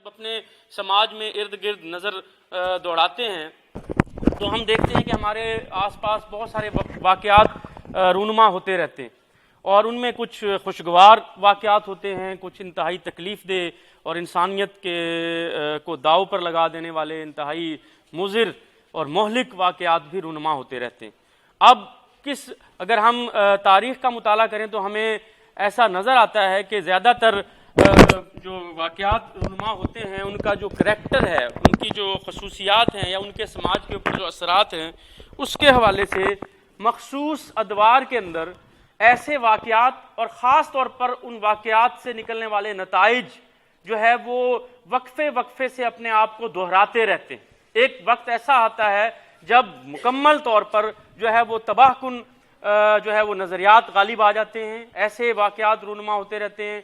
جب اپنے سماج میں ارد گرد نظر دوڑاتے ہیں تو ہم دیکھتے ہیں کہ ہمارے آس پاس بہت سارے واقعات رونما ہوتے رہتے ہیں، اور ان میں کچھ خوشگوار واقعات ہوتے ہیں، کچھ انتہائی تکلیف دہ اور انسانیت کو داؤ پر لگا دینے والے انتہائی مضر اور مہلک واقعات بھی رونما ہوتے رہتے ہیں۔ اب اگر ہم تاریخ کا مطالعہ کریں تو ہمیں ایسا نظر آتا ہے کہ زیادہ تر جو واقعات رونما ہوتے ہیں ان کا جو کریکٹر ہے، ان کی جو خصوصیات ہیں یا ان کے سماج کے اوپر جو اثرات ہیں، اس کے حوالے سے مخصوص ادوار کے اندر ایسے واقعات اور خاص طور پر ان واقعات سے نکلنے والے نتائج جو ہے وہ وقفے سے اپنے آپ کو دہراتے رہتے ہیں۔ ایک وقت ایسا آتا ہے جب مکمل طور پر جو ہے وہ تباہ کن جو ہے وہ نظریات غالب آ جاتے ہیں، ایسے واقعات رونما ہوتے رہتے ہیں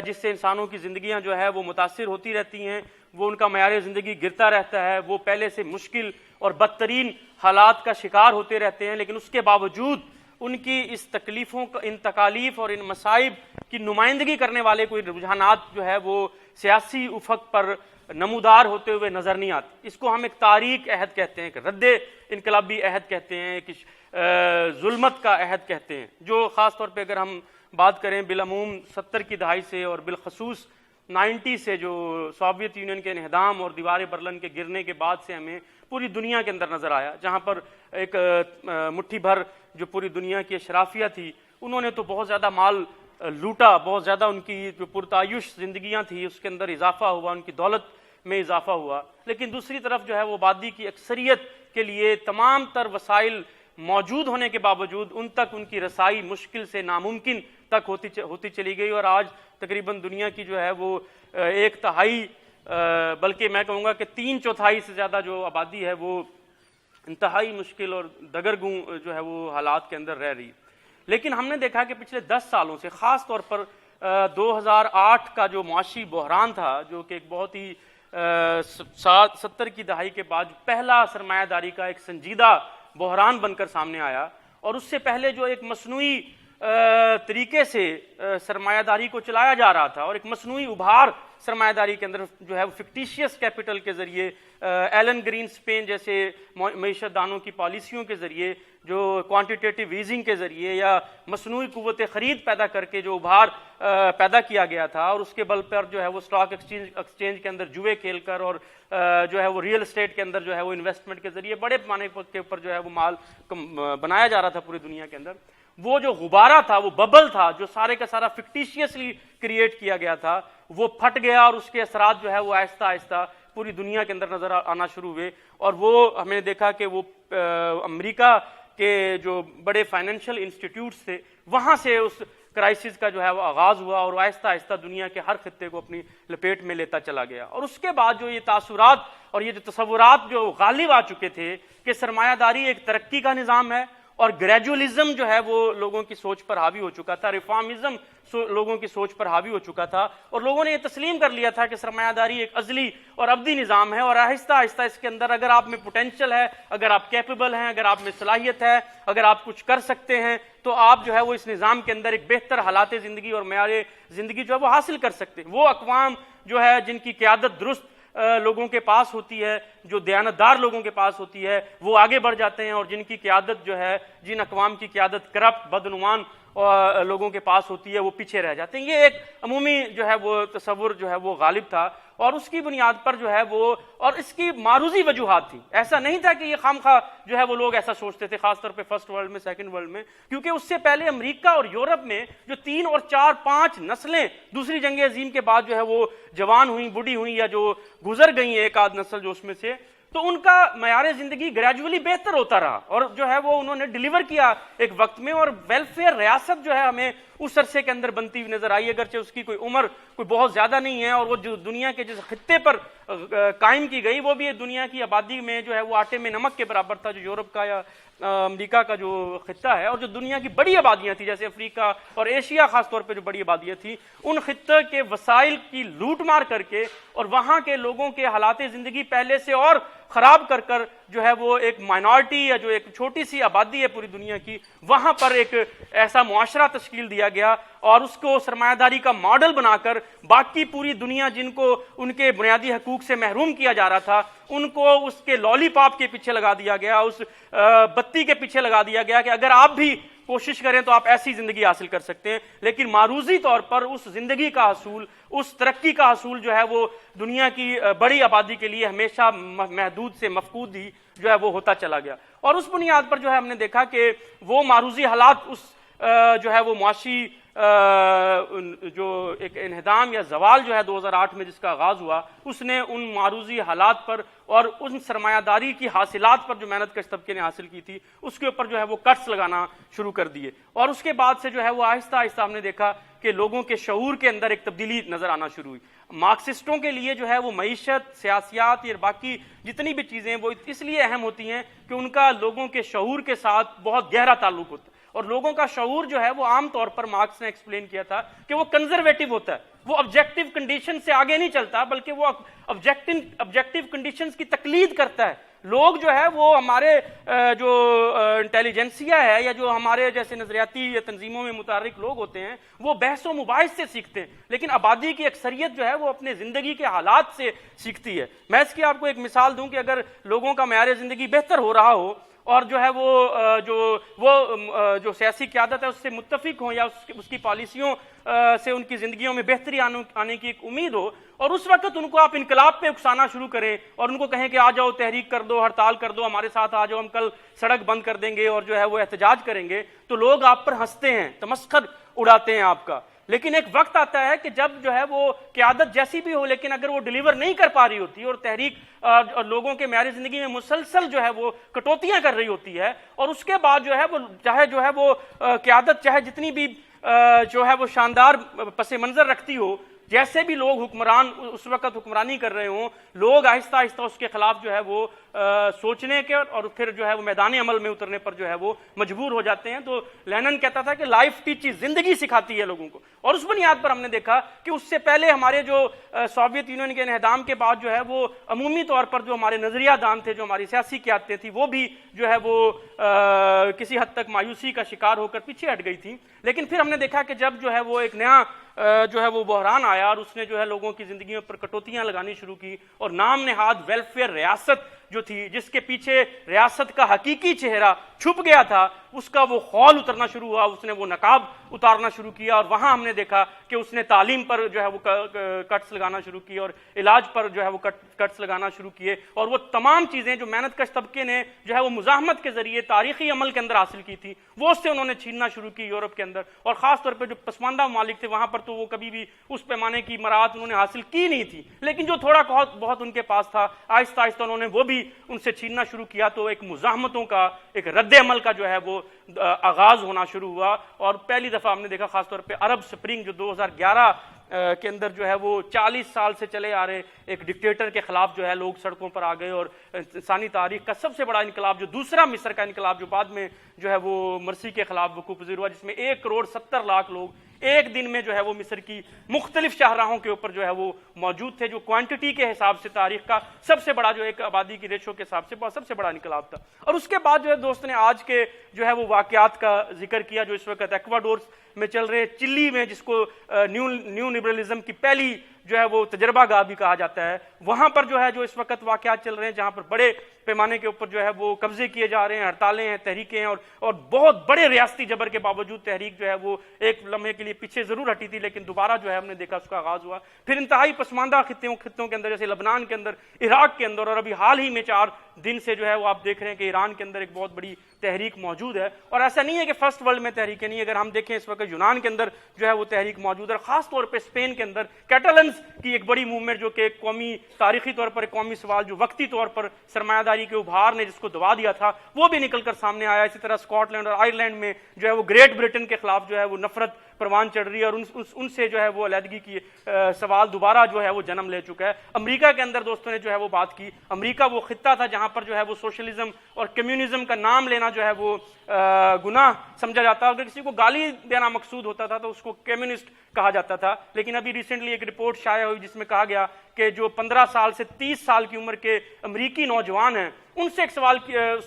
جس سے انسانوں کی زندگیاں جو ہے وہ متاثر ہوتی رہتی ہیں، وہ ان کا معیار زندگی گرتا رہتا ہے، وہ پہلے سے مشکل اور بدترین حالات کا شکار ہوتے رہتے ہیں، لیکن اس کے باوجود ان کی اس تکلیفوں ان تکالیف اور ان مصائب کی نمائندگی کرنے والے کوئی رجحانات جو ہے وہ سیاسی افق پر نمودار ہوتے ہوئے نظر نہیں آتے۔ اس کو ہم ایک تاریک عہد کہتے ہیں، ایک رد انقلابی عہد کہتے ہیں، ایک ظلمت کا عہد کہتے ہیں، جو خاص طور پہ اگر ہم بات کریں بالعموم 70 کی دہائی سے اور بالخصوص 90 سے جو سوویت یونین کے انہدام اور دیوار برلن کے گرنے کے بعد سے ہمیں پوری دنیا کے اندر نظر آیا، جہاں پر ایک مٹھی بھر جو پوری دنیا کی اشرافیہ تھی انہوں نے تو بہت زیادہ مال لوٹا، بہت زیادہ ان کی جو پرتعیش زندگیاں تھی اس کے اندر اضافہ ہوا، ان کی دولت میں اضافہ ہوا، لیکن دوسری طرف جو ہے وہ آبادی کی اکثریت کے لیے تمام تر وسائل موجود ہونے کے باوجود ان تک ان کی رسائی مشکل سے ناممکن تک ہوتی چلی گئی، اور آج تقریباً دنیا کی جو ہے وہ 1/3 بلکہ میں کہوں گا کہ 3/4 سے زیادہ جو آبادی ہے وہ انتہائی مشکل اور دگرگوں جو ہے وہ حالات کے اندر رہ رہی۔ لیکن ہم نے دیکھا کہ پچھلے 10 سالوں سے خاص طور پر 2008 کا جو معاشی بحران تھا، جو کہ ایک بہت ہی 70 کی دہائی کے بعد پہلا سرمایہ داری کا ایک سنجیدہ بحران بن کر سامنے آیا، اور اس سے پہلے جو ایک مصنوعی طریقے سے سرمایہ داری کو چلایا جا رہا تھا، اور ایک مصنوعی ابھار سرمایہ داری کے اندر جو ہے وہ فکٹیشیس کیپٹل کے ذریعے ایلن گرین اسپین جیسے معیشت دانوں کی پالیسیوں کے ذریعے، جو کوانٹیٹیٹیو ایزنگ کے ذریعے یا مصنوعی قوت خرید پیدا کر کے جو ابھار پیدا کیا گیا تھا، اور اس کے بل پر جو ہے وہ اسٹاک ایکسچینج کے اندر جوئے کھیل کر اور جو ہے وہ ریئل اسٹیٹ کے اندر جو ہے وہ انویسٹمنٹ کے ذریعے بڑے پیمانے کے اوپر جو ہے وہ مال بنایا جا رہا تھا پوری دنیا کے اندر، وہ جو غبارہ تھا، وہ ببل تھا جو سارے کا سارا فکٹیشیسلی کریٹ کیا گیا تھا، وہ پھٹ گیا، اور اس کے اثرات جو ہے وہ آہستہ آہستہ پوری دنیا کے اندر نظر آنا شروع ہوئے، اور وہ ہم نے دیکھا کہ وہ امریکہ کے جو بڑے فائنینشیل انسٹیٹیوٹس تھے وہاں سے اس کرائسس کا جو ہے وہ آغاز ہوا، اور آہستہ آہستہ دنیا کے ہر خطے کو اپنی لپیٹ میں لیتا چلا گیا۔ اور اس کے بعد جو یہ تاثرات اور یہ جو تصورات جو غالب آ چکے تھے کہ سرمایہ داری ایک ترقی کا نظام ہے، اور گریجولزم جو ہے وہ لوگوں کی سوچ پر حاوی ہو چکا تھا، ریفارمزم لوگوں کی سوچ پر حاوی ہو چکا تھا، اور لوگوں نے یہ تسلیم کر لیا تھا کہ سرمایہ داری ایک ازلی اور ابدی نظام ہے، اور آہستہ آہستہ اس کے اندر اگر آپ میں پوٹینشل ہے، اگر آپ کیپیبل ہیں، اگر آپ میں صلاحیت ہے، اگر آپ کچھ کر سکتے ہیں، تو آپ جو ہے وہ اس نظام کے اندر ایک بہتر حالات زندگی اور معیار زندگی جو ہے وہ حاصل کر سکتے ہیں۔ وہ اقوام جو ہے جن کی قیادت درست لوگوں کے پاس ہوتی ہے، جو دیانتدار لوگوں کے پاس ہوتی ہے، وہ آگے بڑھ جاتے ہیں، اور جن کی قیادت جو ہے، جن اقوام کی قیادت کرپٹ بدعنوان لوگوں کے پاس ہوتی ہے، وہ پیچھے رہ جاتے ہیں۔ یہ ایک عمومی جو ہے وہ تصور جو ہے وہ غالب تھا، اور اس کی بنیاد پر جو ہے وہ، اور اس کی معروضی وجوہات تھی، ایسا نہیں تھا کہ یہ خامخواہ جو ہے وہ لوگ ایسا سوچتے تھے، خاص طور پہ فرسٹ ورلڈ میں، سیکنڈ ورلڈ میں، کیونکہ اس سے پہلے امریکہ اور یورپ میں جو 3 اور 4 5 نسلیں دوسری جنگ عظیم کے بعد جو ہے وہ جوان ہوئیں، بوڑھی ہوئیں، یا جو گزر گئیں ایک آدھ نسل جو اس میں سے، تو ان کا معیار زندگی گریجولی بہتر ہوتا رہا، اور جو ہے وہ انہوں نے ڈیلیور کیا ایک وقت میں، اور ویلفیئر ریاست جو ہے ہمیں اس عرصے کے اندر بنتی ہوئی نظر آئی، اگرچہ اس کی کوئی عمر کوئی بہت زیادہ نہیں ہے، اور وہ جو دنیا کے جس خطے پر قائم کی گئی وہ بھی دنیا کی آبادی میں جو ہے وہ آٹے میں نمک کے برابر تھا، جو یورپ کا یا امریکہ کا جو خطہ ہے، اور جو دنیا کی بڑی آبادیاں تھیں جیسے افریقہ اور ایشیا خاص طور پہ جو بڑی آبادیاں تھیں، ان خطے کے وسائل کی لوٹ مار کر کے اور وہاں کے لوگوں کے حالات زندگی پہلے سے اور خراب کر کر جو ہے وہ ایک مائنورٹی یا جو ایک چھوٹی سی آبادی ہے پوری دنیا کی، وہاں پر ایک ایسا معاشرہ تشکیل دیا گیا اور اس کو سرمایہ داری کا ماڈل بنا کر باقی پوری دنیا جن کو ان کے بنیادی حقوق سے محروم کیا جا رہا تھا ان کو اس کے لالی پاپ کے پیچھے لگا دیا گیا، اس بتی کے پیچھے لگا دیا گیا کہ اگر آپ بھی کوشش کریں تو آپ ایسی زندگی حاصل کر سکتے ہیں، لیکن معروضی طور پر اس زندگی کا حصول، اس ترقی کا حصول جو ہے وہ دنیا کی بڑی آبادی کے لیے ہمیشہ محدود سے مفقود ہی جو ہے وہ ہوتا چلا گیا۔ اور اس بنیاد پر جو ہے ہم نے دیکھا کہ وہ معروضی حالات اس جو ہے وہ معاشی جو ایک انہدام یا زوال جو ہے 2008 میں جس کا آغاز ہوا، اس نے ان معروضی حالات پر اور ان سرمایہ داری کی حاصلات پر جو محنت کش طبقے نے حاصل کی تھی اس کے اوپر جو ہے وہ کٹس لگانا شروع کر دیے، اور اس کے بعد سے جو ہے وہ آہستہ آہستہ ہم نے دیکھا کہ لوگوں کے شعور کے اندر ایک تبدیلی نظر آنا شروع ہوئی۔ مارکسسٹوں کے لیے جو ہے وہ معیشت، سیاسیات یا باقی جتنی بھی چیزیں وہ اس لیے اہم ہوتی ہیں کہ ان کا لوگوں کے شعور کے ساتھ بہت گہرا تعلق ہوتا ہے، اور لوگوں کا شعور جو ہے وہ عام طور پر مارکس نے ایکسپلین کیا تھا کہ وہ کنزرویٹو ہوتا ہے، وہ آبجیکٹو کنڈیشن سے آگے نہیں چلتا بلکہ وہ آبجیکٹو کنڈیشنز کی تقلید کرتا ہے۔ لوگ جو ہے وہ ہمارے جو انٹیلیجنسیا ہے یا جو ہمارے جیسے نظریاتی یا تنظیموں میں متحرک لوگ ہوتے ہیں وہ بحث و مباحث سے سیکھتے ہیں، لیکن آبادی کی اکثریت جو ہے وہ اپنے زندگی کے حالات سے سیکھتی ہے۔ میں اس کی آپ کو ایک مثال دوں کہ اگر لوگوں کا معیار زندگی بہتر ہو رہا ہو اور جو ہے وہ جو سیاسی قیادت ہے اس سے متفق ہوں یا اس کی پالیسیوں سے ان کی زندگیوں میں بہتری آنے کی ایک امید ہو، اور اس وقت ان کو آپ انقلاب پہ اکسانا شروع کریں اور ان کو کہیں کہ آ جاؤ تحریک کر دو، ہڑتال کر دو، ہمارے ساتھ آ جاؤ، ہم کل سڑک بند کر دیں گے اور جو ہے وہ احتجاج کریں گے، تو لوگ آپ پر ہنستے ہیں، تمسخر اڑاتے ہیں آپ کا۔ لیکن ایک وقت آتا ہے کہ جب جو ہے وہ قیادت جیسی بھی ہو لیکن اگر وہ ڈیلیور نہیں کر پا رہی ہوتی اور تحریک لوگوں کے معیار زندگی میں مسلسل جو ہے وہ کٹوتیاں کر رہی ہوتی ہے، اور اس کے بعد جو ہے وہ قیادت چاہے جتنی بھی جو ہے وہ شاندار پس منظر رکھتی ہو، جیسے بھی لوگ حکمران اس وقت حکمرانی کر رہے ہوں، لوگ آہستہ آہستہ اس کے خلاف جو ہے وہ سوچنے کے اور پھر جو ہے وہ میدان عمل میں اترنے پر جو ہے وہ مجبور ہو جاتے ہیں۔ تو لینن کہتا تھا کہ لائف ٹیچز، زندگی سکھاتی ہے لوگوں کو، اور اس بنیاد پر ہم نے دیکھا کہ اس سے پہلے ہمارے جو سوویت یونین کے انہدام کے بعد جو ہے وہ عمومی طور پر جو ہمارے نظریہ دان تھے، جو ہماری سیاسی قیادتیں تھیں، وہ بھی جو ہے وہ کسی حد تک مایوسی کا شکار ہو کر پیچھے ہٹ گئی تھیں۔ لیکن پھر ہم نے دیکھا کہ جب جو ہے وہ ایک نیا جو ہے وہ بحران آیا اور اس نے جو ہے لوگوں کی زندگیوں پر کٹوتیاں لگانی شروع کی، اور نام نہاد ویلفیئر ریاست جو تھی جس کے پیچھے ریاست کا حقیقی چہرہ چھپ گیا تھا، اس کا وہ خول اترنا شروع ہوا، اس نے وہ نقاب اتارنا شروع کیا، اور وہاں ہم نے دیکھا کہ اس نے تعلیم پر جو ہے وہ کٹس لگانا شروع کی اور علاج پر جو ہے وہ کٹس لگانا شروع کیے، اور وہ تمام چیزیں جو محنت کش طبقے نے جو ہے وہ مزاحمت کے ذریعے تاریخی عمل کے اندر حاصل کی تھی وہ اس سے انہوں نے چھیننا شروع کی یورپ کے اندر، اور خاص طور پہ جو پسماندہ ممالک تھے وہاں پر تو وہ کبھی بھی اس پیمانے کی مراعات انہوں نے حاصل کی نہیں تھی، لیکن جو تھوڑا بہت ان کے پاس تھا آہستہ آہستہ انہوں نے وہ بھی ان سے چھیننا شروع کیا، تو ایک مزاحمتوں کا ایک رد عمل کا جو ہے وہ آغاز ہونا شروع ہوا۔ اور پہلی دفعہ ہم نے دیکھا خاص طور پہ عرب سپرنگ جو 2011 کے اندر جو ہے وہ 40 سال سے چلے آ رہے ایک ڈکٹیٹر کے خلاف جو ہے لوگ سڑکوں پر آ گئے، اور انسانی تاریخ کا سب سے بڑا انقلاب جو دوسرا مصر کا انقلاب جو بعد میں جو ہے وہ مرسی کے خلاف وقوع پذیر ہوا، جس میں 1,70,00,000 لوگ ایک دن میں جو ہے وہ مصر کی مختلف شاہراہوں کے اوپر جو ہے وہ موجود تھے، جو کوانٹٹی کے حساب سے تاریخ کا سب سے بڑا جو ایک آبادی کی ریشو کے حساب سے سب سے بڑا انقلاب تھا۔ اور اس کے بعد جو ہے دوست نے آج کے جو ہے وہ واقعات کا ذکر کیا جو اس وقت ایکواڈور میں چل رہے، چلی میں جس کو نیو لبرلزم کی پہلی جو ہے وہ تجربہ گاہ بھی کہا جاتا ہے، وہاں پر جو ہے جو اس وقت واقعات چل رہے ہیں جہاں پر بڑے پیمانے کے اوپر جو ہے وہ قبضے کیے جا رہے ہیں، ہڑتالیں ہیں، تحریکیں ہیں، اور بہت بڑے ریاستی جبر کے باوجود تحریک جو ہے وہ ایک لمحے کے لیے پیچھے ضرور ہٹی تھی لیکن دوبارہ جو ہے ہم نے دیکھا اس کا آغاز ہوا۔ پھر انتہائی پسماندہ خطوں کے اندر جیسے لبنان کے اندر، عراق کے اندر، اور ابھی حال ہی میں 4 دن سے جو ہے وہ آپ دیکھ رہے ہیں کہ ایران کے اندر ایک بہت بڑی تحریک موجود ہے، اور ایسا نہیں ہے کہ فرسٹ ورلڈ میں تحریکیں نہیں، اگر ہم دیکھیں اس وقت یونان کے اندر جو ہے وہ تحریک موجود ہے، خاص طور پہ اسپین کے اندر کیٹلنز کی ایک بڑی موومنٹ جو کہ ایک قومی تاریخی طور پر ایک قومی سوال جو وقتی طور پر سرمایہ داری کے ابھار نے جس کو دبا دیا تھا وہ بھی نکل کر سامنے آیا۔ اسی طرح اسکاٹ لینڈ اور آئرلینڈ میں جو ہے وہ گریٹ برٹن کے خلاف جو ہے وہ نفرت پروان چڑھ رہی ہے، اور ان سے جو ہے وہ علیحدگی کی سوال دوبارہ جو ہے وہ جنم لے چکا ہے۔ امریکہ کے اندر دوستوں نے جو ہے وہ بات کی، امریکہ وہ خطہ تھا جہاں پر جو ہے وہ سوشلزم اور کمیونزم کا نام لینا جو ہے وہ گناہ سمجھا جاتا ہے. اگر کسی کو گالی دینا مقصود ہوتا تھا تو اس کو کمیونسٹ کہا جاتا تھا. لیکن ابھی ریسنٹلی ایک رپورٹ شائع ہوئی جس میں کہا گیا کہ جو 15 سال سے 30 سال کی عمر کے امریکی نوجوان ہیں ان سے ایک سوال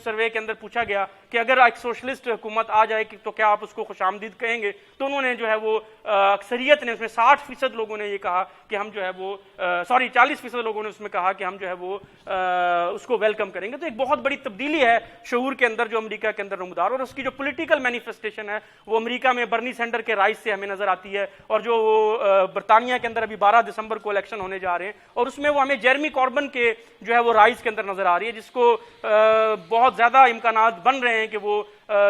سروے کے اندر پوچھا گیا کہ اگر ایک سوشلسٹ حکومت آ جائے تو کیا آپ اس کو خوش آمدید کہیں گے؟ تو انہوں نے جو ہے وہ اکثریت نے اس میں 60% لوگوں نے یہ کہا کہ ہم جو ہے وہ 40% لوگوں نے اس میں کہا کہ ہم جو ہے وہ اس کو ویلکم کریں گے. تو ایک بہت بڑی تبدیلی ہے شعور کے اندر جو امریکہ کے اندر نمودار, اور اس کی جو پولیٹیکل مینیفیسٹیشن ہے وہ امریکہ میں برنی سینڈر کے رائز سے ہمیں نظر آتی ہے, اور جو برطانیہ کے اندر ابھی 12 دسمبر کو الیکشن ہونے جا رہے ہیں اور اس میں وہ ہمیں جیرمی کاربن کے جو ہے وہ رائز کے اندر نظر آ رہی ہے, جس کو بہت زیادہ امکانات بن رہے ہیں کہ وہ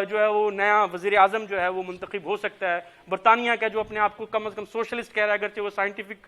جو ہے وہ نیا وزیر اعظم جو ہے وہ منتخب ہو سکتا ہے. برطانیہ کا جو اپنے آپ کو کم از کم سوشلسٹ کہہ رہا ہے, اگرچہ وہ سائنٹیفک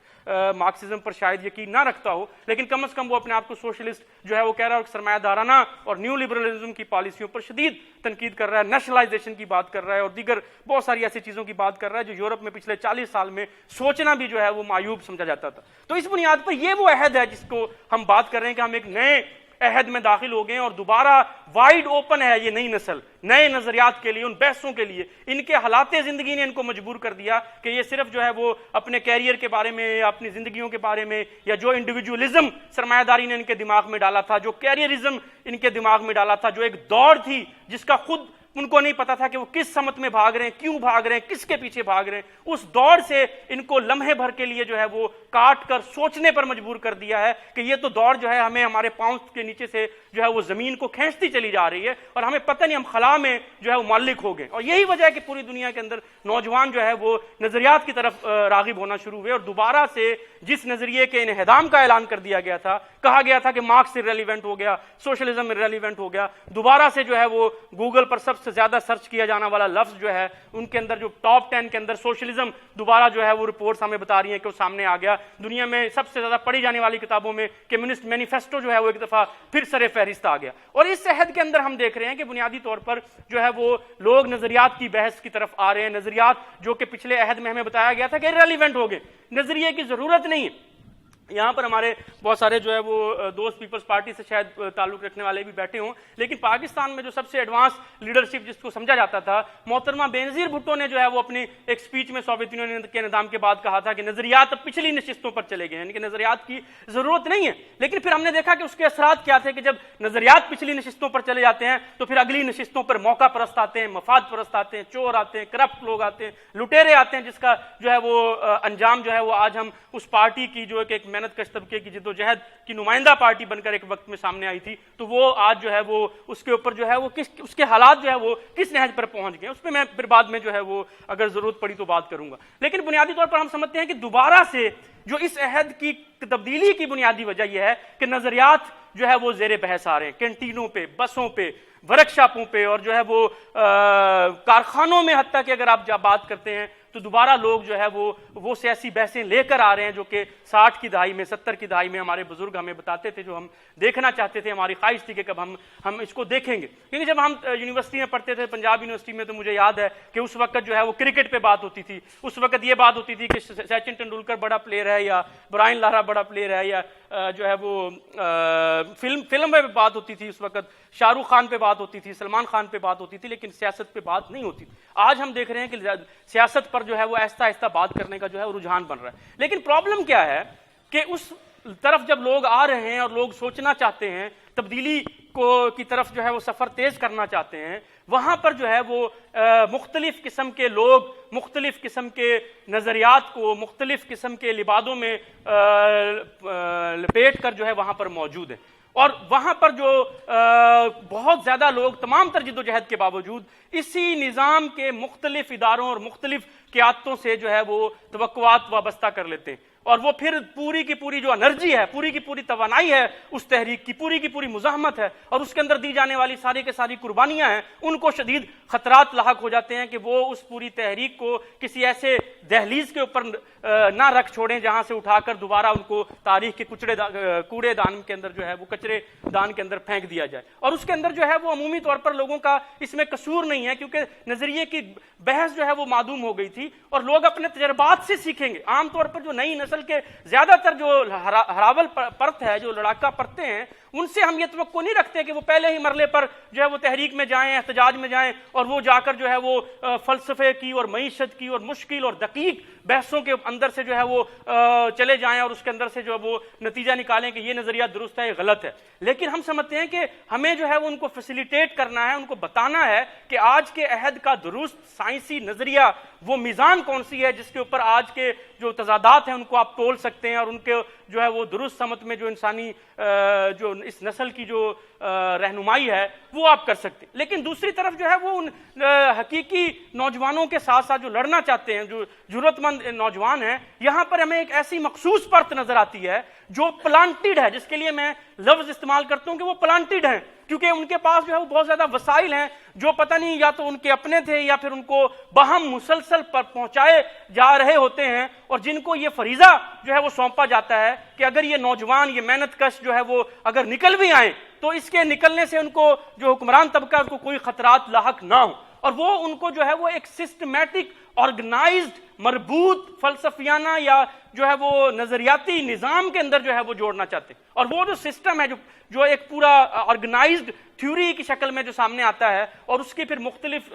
مارکسزم پر شاید یقین نہ رکھتا ہو, لیکن کم از کم وہ اپنے آپ کو سوشلسٹ جو ہے وہ کہہ رہا ہے, سرمایہ دارانہ اور نیو لبرلزم کی پالیسیوں پر شدید تنقید کر رہا ہے, نیشنلائزیشن کی بات کر رہا ہے اور دیگر بہت ساری ایسی چیزوں کی بات کر رہا ہے جو یورپ میں پچھلے 40 سال میں سوچنا بھی جو ہے وہ معیوب سمجھا جاتا تھا. تو اس بنیاد پر یہ وہ عہد ہے جس کو ہم بات کر رہے ہیں کہ ہم ایک نئے عہد میں داخل ہو گئے ہیں, اور دوبارہ وائڈ اوپن ہے یہ نئی نسل نئے نظریات کے لیے, ان بحثوں کے لیے. ان کے حالات زندگی نے ان کو مجبور کر دیا کہ یہ صرف جو ہے وہ اپنے کیریئر کے بارے میں یا اپنی زندگیوں کے بارے میں, یا جو انڈیویجولزم سرمایہ داری نے ان کے دماغ میں ڈالا تھا, جو کیریئرزم ان کے دماغ میں ڈالا تھا, جو ایک دوڑ تھی جس کا خود ان کو نہیں پتا تھا کہ وہ کس سمت میں بھاگ رہے ہیں, کیوں بھاگ رہے ہیں, کس کے پیچھے بھاگ رہے ہیں, اس دوڑ سے ان کو لمحے بھر کے لیے جو ہے وہ کاٹ کر سوچنے پر مجبور کر دیا ہے کہ یہ تو دوڑ جو ہے ہمیں ہمارے پاؤں کے نیچے سے جو ہے وہ زمین کو کھینچتی چلی جا رہی ہے اور ہمیں پتہ نہیں ہم خلا میں جو ہے وہ معلق ہو گئے. اور یہی وجہ ہے کہ پوری دنیا کے اندر نوجوان جو ہے وہ نظریات کی طرف راغب ہونا شروع ہوئے, اور دوبارہ سے جس نظریے کے انہدام کا اعلان کر دیا گیا تھا, کہا گیا تھا کہ مارکس irrelevant ہو گیا, سوشلزم irrelevant ہو گیا, دوبارہ سے جو ہے وہ گوگل پر سب سے زیادہ سرچ کیا جانا والا لفظ جو ہے ان کے اندر جو ٹاپ 10 کے اندر سوشلزم دوبارہ جو ہے وہ رپورٹس ہمیں بتا رہی ہیں کہ وہ سامنے آ گیا. دنیا میں سب سے زیادہ پڑھی جانے والی کتابوں میں کمیونسٹ مینیفیسٹو جو ہے وہ ایک دفعہ پھر سر فہرست آ گیا. اور اس عہد کے اندر ہم دیکھ رہے ہیں کہ بنیادی طور پر جو ہے وہ لوگ نظریات کی بحث کی طرف آ رہے ہیں, نظریات جو کہ پچھلے عہد میں ہمیں بتایا گیا تھا کہ irrelevant ہو گئے, نظریے کی ضرورت نہیں ہے. یہاں پر ہمارے بہت سارے جو ہے وہ دوست پیپلز پارٹی سے شاید تعلق رکھنے والے بھی بیٹھے ہوں, لیکن پاکستان میں جو سب سے ایڈوانس لیڈرشپ جس کو سمجھا جاتا تھا, محترمہ بینظیر بھٹو نے جو ہے وہ اپنی ایک سپیچ میں سوویت یونین کے انہدام کے بعد کہا تھا کہ نظریات اب پچھلی نشستوں پر چلے گئے ہیں, یعنی کہ نظریات کی ضرورت نہیں ہے. لیکن پھر ہم نے دیکھا کہ اس کے اثرات کیا تھے کہ جب نظریات پچھلی نشستوں پر چلے جاتے ہیں تو پھر اگلی نشستوں پر موقع پرست آتے ہیں, مفاد پرست آتے ہیں, چور آتے ہیں, کرپٹ لوگ آتے ہیں, لٹیرے آتے ہیں, جس کا جو ہے وہ انجام جو ہے وہ آج ہم اس پارٹی کی جو ایک محنت کش طبقے کی جدوجہد کی نمائندہ پارٹی بن کر ایک وقت میں سامنے آئی تھی, تو وہ آج جو ہے وہ اس کے اوپر جو ہے وہ اس کے حالات جو ہے وہ کس نہج پر پہنچ گئے, اس پہ میں پھر بعد میں جو ہے وہ اگر ضرورت پڑی تو بات کروں گا. لیکن بنیادی طور پر ہم سمجھتے ہیں کہ دوبارہ سے جو اس عہد کی تبدیلی کی بنیادی وجہ یہ ہے کہ نظریات جو ہے وہ زیر بحث آ رہے ہیں, کینٹینوں پہ, بسوں پہ, ورک شاپوں پہ, اور جو ہے وہ کارخانوں میں, حتیٰ کہ اگر آپ بات کرتے ہیں تو دوبارہ لوگ جو ہے وہ سیاسی بحثیں لے کر آ رہے ہیں جو کہ 60 کی دہائی میں 70 کی دہائی میں ہمارے بزرگ ہمیں بتاتے تھے, جو ہم دیکھنا چاہتے تھے, ہماری خواہش تھی کہ کب ہم اس کو دیکھیں گے. کیونکہ جب ہم یونیورسٹی میں پڑھتے تھے, پنجاب یونیورسٹی میں, تو مجھے یاد ہے کہ اس وقت جو ہے وہ کرکٹ پہ بات ہوتی تھی, اس وقت یہ بات ہوتی تھی کہ سچن تندولکر بڑا پلیئر ہے یا برائن لارا بڑا پلیئر ہے, یا جو ہے وہ فلم میں بات ہوتی تھی, اس وقت شاہ رخ خان پہ بات ہوتی تھی, سلمان خان پہ بات ہوتی تھی, لیکن سیاست پہ بات نہیں ہوتی تھی. آج ہم دیکھ رہے ہیں کہ سیاست پر جو ہے وہ آہستہ آہستہ بات کرنے کا جو ہے رجحان بن رہا ہے. لیکن پرابلم کیا ہے کہ اس طرف جب لوگ آ رہے ہیں اور لوگ سوچنا چاہتے ہیں, تبدیلی کی طرف جو ہے وہ سفر تیز کرنا چاہتے ہیں, وہاں پر جو ہے وہ مختلف قسم کے لوگ مختلف قسم کے نظریات کو مختلف قسم کے لبادوں میں لپیٹ کر جو ہے وہاں پر موجود ہیں. اور وہاں پر جو بہت زیادہ لوگ تمام تر جدوجہد کے باوجود اسی نظام کے مختلف اداروں اور مختلف قیادتوں سے جو ہے وہ توقعات وابستہ کر لیتے ہیں, اور وہ پھر پوری کی پوری جو انرجی ہے, پوری کی پوری توانائی ہے اس تحریک کی, پوری کی پوری مزاحمت ہے, اور اس کے اندر دی جانے والی ساری کے ساری قربانیاں ہیں, ان کو شدید خطرات لاحق ہو جاتے ہیں کہ وہ اس پوری تحریک کو کسی ایسے دہلیز کے اوپر نہ رکھ چھوڑیں جہاں سے اٹھا کر دوبارہ ان کو تاریخ کے کوڑے دان کے اندر جو ہے وہ کچرے دان کے اندر پھینک دیا جائے. اور اس کے اندر جو ہے وہ عمومی طور پر لوگوں کا اس میں قصور نہیں ہے, کیونکہ نظریے کی بحث جو ہے وہ معدوم ہو گئی تھی, اور لوگ اپنے تجربات سے سیکھیں گے. عام طور پر جو نئی نسل کے زیادہ تر جو ہراول پرت ہے, جو لڑاکا پرتے ہیں, ان سے ہم یہ توقع نہیں رکھتے کہ وہ پہلے ہی مرحلے پر جو ہے وہ تحریک میں جائیں، احتجاج میں جائیں، اور وہ جا کر جو ہے وہ فلسفے کی اور معیشت کی اور مشکل اور دقیق بحثوں کے اندر سے جو ہے وہ چلے جائیں اور اس کے اندر سے جو ہے وہ نتیجہ نکالیں کہ یہ نظریہ درست ہے، یہ غلط ہے۔ لیکن ہم سمجھتے ہیں کہ ہمیں جو ہے وہ ان کو فیسیلیٹیٹ کرنا ہے، ان کو بتانا ہے کہ آج کے عہد کا درست سائنسی نظریہ وہ میزان کون سی ہے جس کے اوپر آج کے جو تضادات ہیں ان کو آپ تول سکتے ہیں، اور ان کے جو ہے وہ درست سمت میں جو انسانی جو اس نسل کی جو رہنمائی ہے وہ آپ کر سکتے ہیں۔ لیکن دوسری طرف جو ہے وہ ان حقیقی نوجوانوں کے ساتھ ساتھ جو لڑنا چاہتے ہیں، جو ضرورت مند نوجوان ہیں، یہاں پر ہمیں ایک ایسی مخصوص پرت نظر آتی ہے جو پلانٹڈ ہے، جس کے لیے میں لفظ استعمال کرتا ہوں کہ وہ پلانٹڈ ہیں، کیونکہ ان کے پاس جو ہے وہ بہت زیادہ وسائل ہیں جو پتہ نہیں یا تو ان کے اپنے تھے یا پھر ان کو باہم مسلسل پر پہنچائے جا رہے ہوتے ہیں، اور جن کو یہ فریضہ جو ہے وہ سونپا جاتا ہے کہ اگر یہ نوجوان، یہ محنت کش جو ہے وہ اگر نکل بھی آئیں تو اس کے نکلنے سے ان کو جو حکمران طبقہ اس کو کوئی خطرات لاحق نہ ہوں، اور وہ ان کو جو ہے وہ ایک سسٹمیٹک آرگنائزڈ مربوط فلسفیانہ یا جو ہے وہ نظریاتی نظام کے اندر جو ہے وہ جوڑنا چاہتے ہیں۔ اور وہ جو سسٹم ہے جو ایک پورا آرگنائزڈ تھیوری کی شکل میں جو سامنے آتا ہے اور اس کی پھر مختلف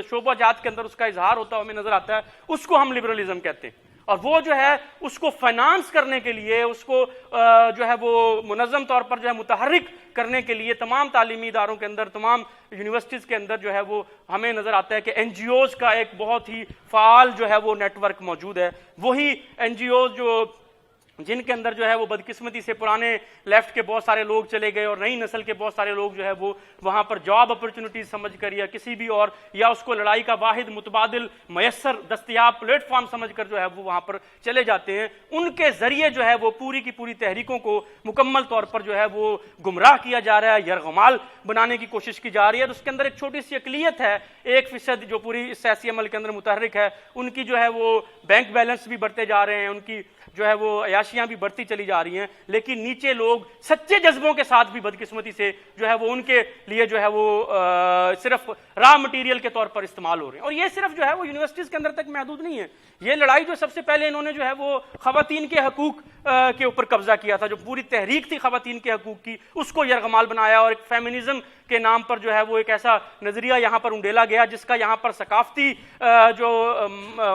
شعبہ جات کے اندر اس کا اظہار ہوتا ہے، ہمیں نظر آتا ہے، اس کو ہم لبرلزم کہتے ہیں۔ اور وہ جو ہے اس کو فائنانس کرنے کے لیے، اس کو جو ہے وہ منظم طور پر جو ہے متحرک کرنے کے لیے تمام تعلیمی اداروں کے اندر، تمام یونیورسٹیز کے اندر جو ہے وہ ہمیں نظر آتا ہے کہ این جی اوز کا ایک بہت ہی فعال جو ہے وہ نیٹ ورک موجود ہے۔ وہی این جی اوز جو جن کے اندر جو ہے وہ بدقسمتی سے پرانے لیفٹ کے بہت سارے لوگ چلے گئے اور نئی نسل کے بہت سارے لوگ جو ہے وہ وہاں پر جاب اپرچونٹیز سمجھ کر یا کسی بھی اور یا اس کو لڑائی کا واحد متبادل میسر دستیاب پلیٹ فارم سمجھ کر جو ہے وہ وہاں پر چلے جاتے ہیں۔ ان کے ذریعے جو ہے وہ پوری کی پوری تحریکوں کو مکمل طور پر جو ہے وہ گمراہ کیا جا رہا ہے، یرغمال بنانے کی کوشش کی جا رہی ہے، اور اس کے اندر ایک چھوٹی سی اقلیت ہے، 1% جو پوری سیاسی عمل کے اندر متحرک ہے، ان کی جو ہے وہ بینک بیلنس بھی بڑھتے جا رہے ہیں، ان کی جو ہے وہ عیاشیاں بھی بڑھتی چلی جا رہی ہیں، لیکن نیچے لوگ سچے جذبوں کے ساتھ بھی بدقسمتی سے جو ہے وہ ان کے لیے جو ہے وہ صرف را مٹیریل کے طور پر استعمال ہو رہے ہیں۔ اور یہ صرف جو ہے وہ یونیورسٹیز کے اندر تک محدود نہیں ہے، یہ لڑائی جو سب سے پہلے انہوں نے جو ہے وہ خواتین کے حقوق کے اوپر قبضہ کیا تھا، جو پوری تحریک تھی خواتین کے حقوق کی، اس کو یرغمال بنایا، اور ایک فیمنزم کے نام پر جو ہے وہ ایک ایسا نظریہ یہاں پر انڈیلا گیا جس کا یہاں پر ثقافتی جو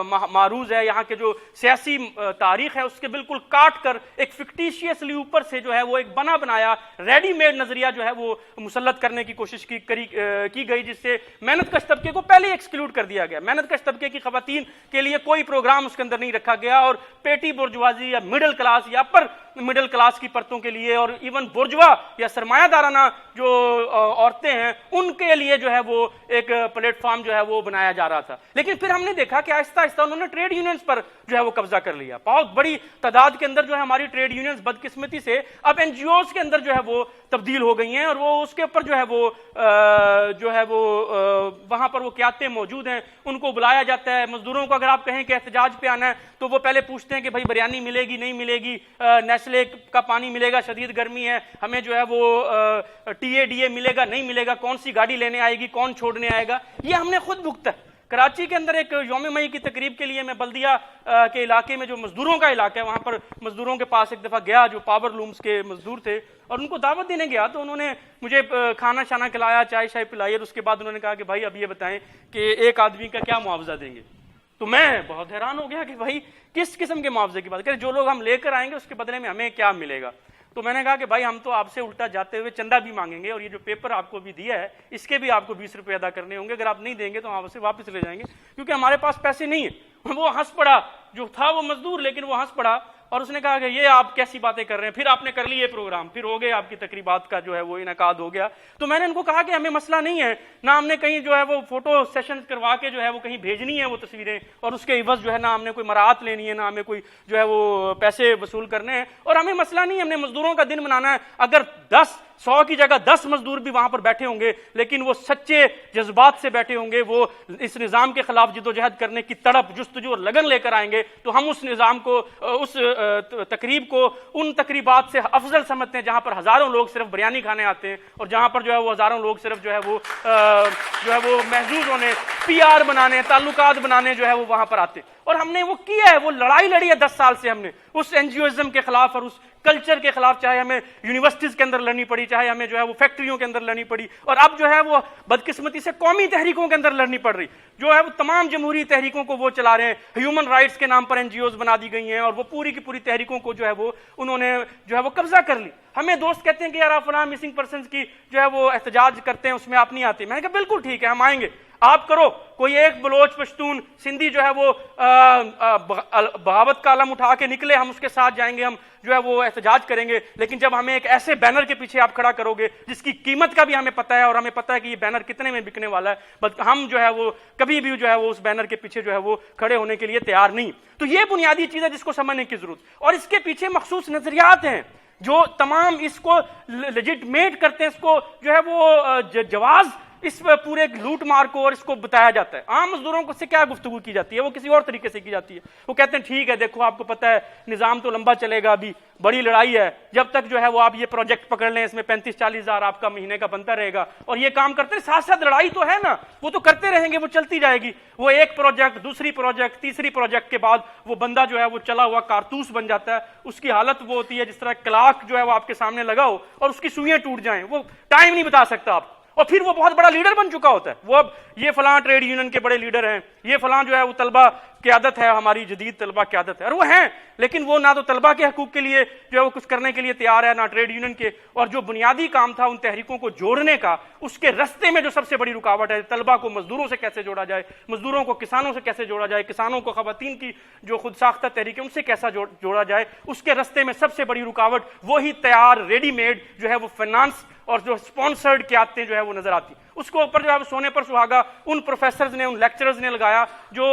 معروض ہے، یہاں کے جو سیاسی تاریخ ہے اس کے بالکل کاٹ کر ایک فکٹیشیسلی اوپر سے جو ہے وہ ایک بنا بنایا ریڈی میڈ نظریہ جو ہے وہ مسلط کرنے کی کوشش کی گئی، جس سے محنت کش طبقے کو پہلے ایکسکلوڈ کر دیا گیا۔ محنت کش طبقے کی خواتین کے لیے کوئی پروگرام اس کے اندر نہیں رکھا گیا، اور پیٹی برجوازی یا مڈل کلاس یا اپر مڈل کلاس کی پرتوں کے لیے اور ایون برجوا یا سرمایہ دارانہ جو عورتیں ہیں ان کے لیے جو ہے وہ ایک پلیٹ فارم جو ہے وہ بنایا جا رہا تھا۔ لیکن پھر ہم نے دیکھا کہ آہستہ آہستہ انہوں نے ٹریڈ یونینز پر جو ہے وہ قبضہ کر لیا، بہت بڑی تعداد کے اندر جو ہے ہماری ٹریڈ یونینز بدقسمتی سے اب این جی اوز کے اندر جو ہے وہ تبدیل ہو گئی ہیں، اور وہ اس کے اوپر جو ہے وہ وہاں پر وہ قیادتیں موجود ہیں، ان کو بلایا جاتا ہے۔ مزدوروں کو اگر آپ کہیں کہ احتجاج پہ آنا ہے تو وہ پہلے پوچھتے ہیں کہ بھائی بریانی ملے گی نہیں ملے گی، نیسلے کا پانی ملے گا، شدید گرمی ہے، ہمیں جو ہے وہ ٹی اے ڈی اے ملے گا نہیں ملے گا، کون سی گاڑی لینے آئے گی، کون چھوڑنے آئے گا، یہ ہم نے خود بھگتا ہے۔ کراچی کے اندر ایک یوم مئی کی تقریب کے لیے میں بلدیہ کے علاقے میں جو مزدوروں کا علاقہ ہے وہاں پر مزدوروں کے پاس ایک دفعہ گیا، جو پاور لومز کے مزدور تھے، اور ان کو دعوت دینے گیا تو انہوں نے مجھے کھانا شانا کھلایا، چائے شائے پلائی، اور اس کے بعد انہوں نے کہا کہ بھائی اب یہ بتائیں کہ ایک آدمی کا کیا معاوضہ دیں گے۔ تو میں بہت حیران ہو گیا کہ بھائی کس قسم کے معاوضے کی بات کریں، جو لوگ ہم لے کر آئیں گے اس کے بدلے میں ہمیں کیا ملے گا۔ تو میں نے کہا کہ بھائی ہم تو آپ سے الٹا جاتے ہوئے چندہ بھی مانگیں گے، اور یہ جو پیپر آپ کو بھی دیا ہے اس کے بھی آپ کو 20 روپے ادا کرنے ہوں گے، اگر آپ نہیں دیں گے تو ہم سے واپس لے جائیں گے، کیونکہ ہمارے پاس پیسے نہیں ہیں۔ وہ ہنس پڑا، جو تھا وہ مزدور لیکن وہ ہنس پڑا، اور اس نے کہا کہ یہ آپ کیسی باتیں کر رہے ہیں، پھر آپ نے کر لی یہ پروگرام، پھر ہو گیا آپ کی تقریبات کا جو ہے وہ انعقاد ہو گیا۔ تو میں نے ان کو کہا کہ ہمیں مسئلہ نہیں ہے، نہ ہم نے کہیں جو ہے وہ فوٹو سیشن کروا کے جو ہے وہ کہیں بھیجنی ہے وہ تصویریں، اور اس کے عوض جو ہے نہ ہم نے کوئی مراعات لینی ہے، نہ ہمیں کوئی جو ہے وہ پیسے وصول کرنے ہیں، اور ہمیں مسئلہ نہیں ہے، ہم نے مزدوروں کا دن منانا ہے۔ اگر 10 100 کی جگہ 10 مزدور بھی وہاں پر بیٹھے ہوں گے، لیکن وہ سچے جذبات سے بیٹھے ہوں گے، وہ اس نظام کے خلاف جدوجہد کرنے کی تڑپ، جستجو اور لگن لے کر آئیں گے، تو ہم اس نظام کو، اس تقریب کو ان تقریبات سے افضل سمجھتے ہیں جہاں پر ہزاروں لوگ صرف بریانی کھانے آتے ہیں، اور جہاں پر جو ہے وہ ہزاروں لوگ صرف جو ہے وہ محظوظ ہونے، پی آر بنانے، تعلقات بنانے جو ہے وہ وہاں پر آتے ہیں۔ اور ہم نے وہ کیا ہے، وہ لڑائی لڑی ہے 10 سال سے ہم نے اس این جی اوزم کے خلاف اور اس کلچر کے خلاف، چاہے ہمیں یونیورسٹیز کے اندر لڑنی پڑی، چاہے ہمیں جو ہے وہ فیکٹریوں کے اندر لڑنی پڑی، اور اب جو ہے وہ بدقسمتی سے قومی تحریکوں کے اندر لڑنی پڑ رہی، جو ہے وہ تمام جمہوری تحریکوں کو وہ چلا رہے ہیں، ہیومن رائٹس کے نام پر این جی اوز بنا دی گئی ہیں، اور وہ پوری کی پوری تحریکوں کو جو ہے وہ انہوں نے جو ہے وہ قبضہ کر لی۔ ہمیں دوست کہتے ہیں کہ یار آپ فلاں مسنگ پرسنز کی جو ہے وہ احتجاج کرتے ہیں، اس میں آپ نہیں آتے۔ میں نے کہا بالکل ٹھیک ہے، ہم آئیں گے، آپ کرو، کوئی ایک بلوچ، پشتون، سندھی جو ہے وہ بغاوت کا علم اٹھا کے نکلے، ہم اس کے ساتھ جائیں گے، ہم جو ہے وہ احتجاج کریں گے، لیکن جب ہمیں ایک ایسے بینر کے پیچھے آپ کھڑا کرو گے جس کی قیمت کا بھی ہمیں پتہ ہے، اور ہمیں پتہ ہے کہ یہ بینر کتنے میں بکنے والا ہے، بس ہم جو ہے وہ کبھی بھی جو ہے وہ اس بینر کے پیچھے جو ہے وہ کھڑے ہونے کے لیے تیار نہیں۔ تو یہ بنیادی چیز ہے جس کو سمجھنے کی ضرورت، اور اس کے پیچھے مخصوص نظریات ہیں جو تمام اس کو لیجٹمیٹ کرتے ہیں، اس کو جو ہے وہ جواز اس پورے لوٹ مار کو اور اس کو بتایا جاتا ہے۔ عام مزدوروں کو سے کیا گفتگو کی جاتی ہے، وہ کسی اور طریقے سے کی جاتی ہے۔ وہ کہتے ہیں ٹھیک ہے، دیکھو آپ کو پتہ ہے نظام تو لمبا چلے گا، ابھی بڑی لڑائی ہے، جب تک جو ہے وہ آپ یہ پروجیکٹ پکڑ لیں، اس میں 35-40 ہزار آپ کا مہینے کا بنتا رہے گا، اور یہ کام کرتے ہیں، ساتھ ساتھ لڑائی تو ہے نا، وہ تو کرتے رہیں گے، وہ چلتی جائے گی، وہ ایک پروجیکٹ، دوسری پروجیکٹ، تیسری پروجیکٹ کے بعد وہ بندہ جو ہے وہ چلا ہوا کارتوس بن جاتا ہے۔ اس کی حالت وہ ہوتی ہے جس طرح کلاک جو ہے وہ آپ کے سامنے لگا ہو اور اس کی سوئیاں ٹوٹ جائیں، وہ ٹائم نہیں بتا سکتا آپ، اور پھر وہ بہت بڑا لیڈر بن چکا ہوتا ہے، وہ اب یہ فلاں ٹریڈ یونین کے بڑے لیڈر ہیں، یہ فلاں جو ہے وہ طلبہ قیادت ہے، ہماری جدید طلبہ قیادت ہے، اور وہ ہیں، لیکن وہ نہ تو طلبہ کے حقوق کے لیے جو ہے وہ کچھ کرنے کے لیے تیار ہے، نہ ٹریڈ یونین کے، اور جو بنیادی کام تھا ان تحریکوں کو جوڑنے کا، اس کے رستے میں جو سب سے بڑی رکاوٹ ہے، طلبہ کو مزدوروں سے کیسے جوڑا جائے، مزدوروں کو کسانوں سے کیسے جوڑا جائے، کسانوں کو خواتین کی جو خود ساختہ تحریک ہے ان سے کیسا جوڑا جائے، اس کے رستے میں سب سے بڑی رکاوٹ وہی تیار ریڈی میڈ جو ہے وہ فائنانس اور جو اسپانسرڈ قیادتیں جو ہے وہ نظر آتی، اس کو اوپر جو ہے وہ سونے پر سہاگا ان پروفیسرز نے، ان لیکچرز نے لگایا جو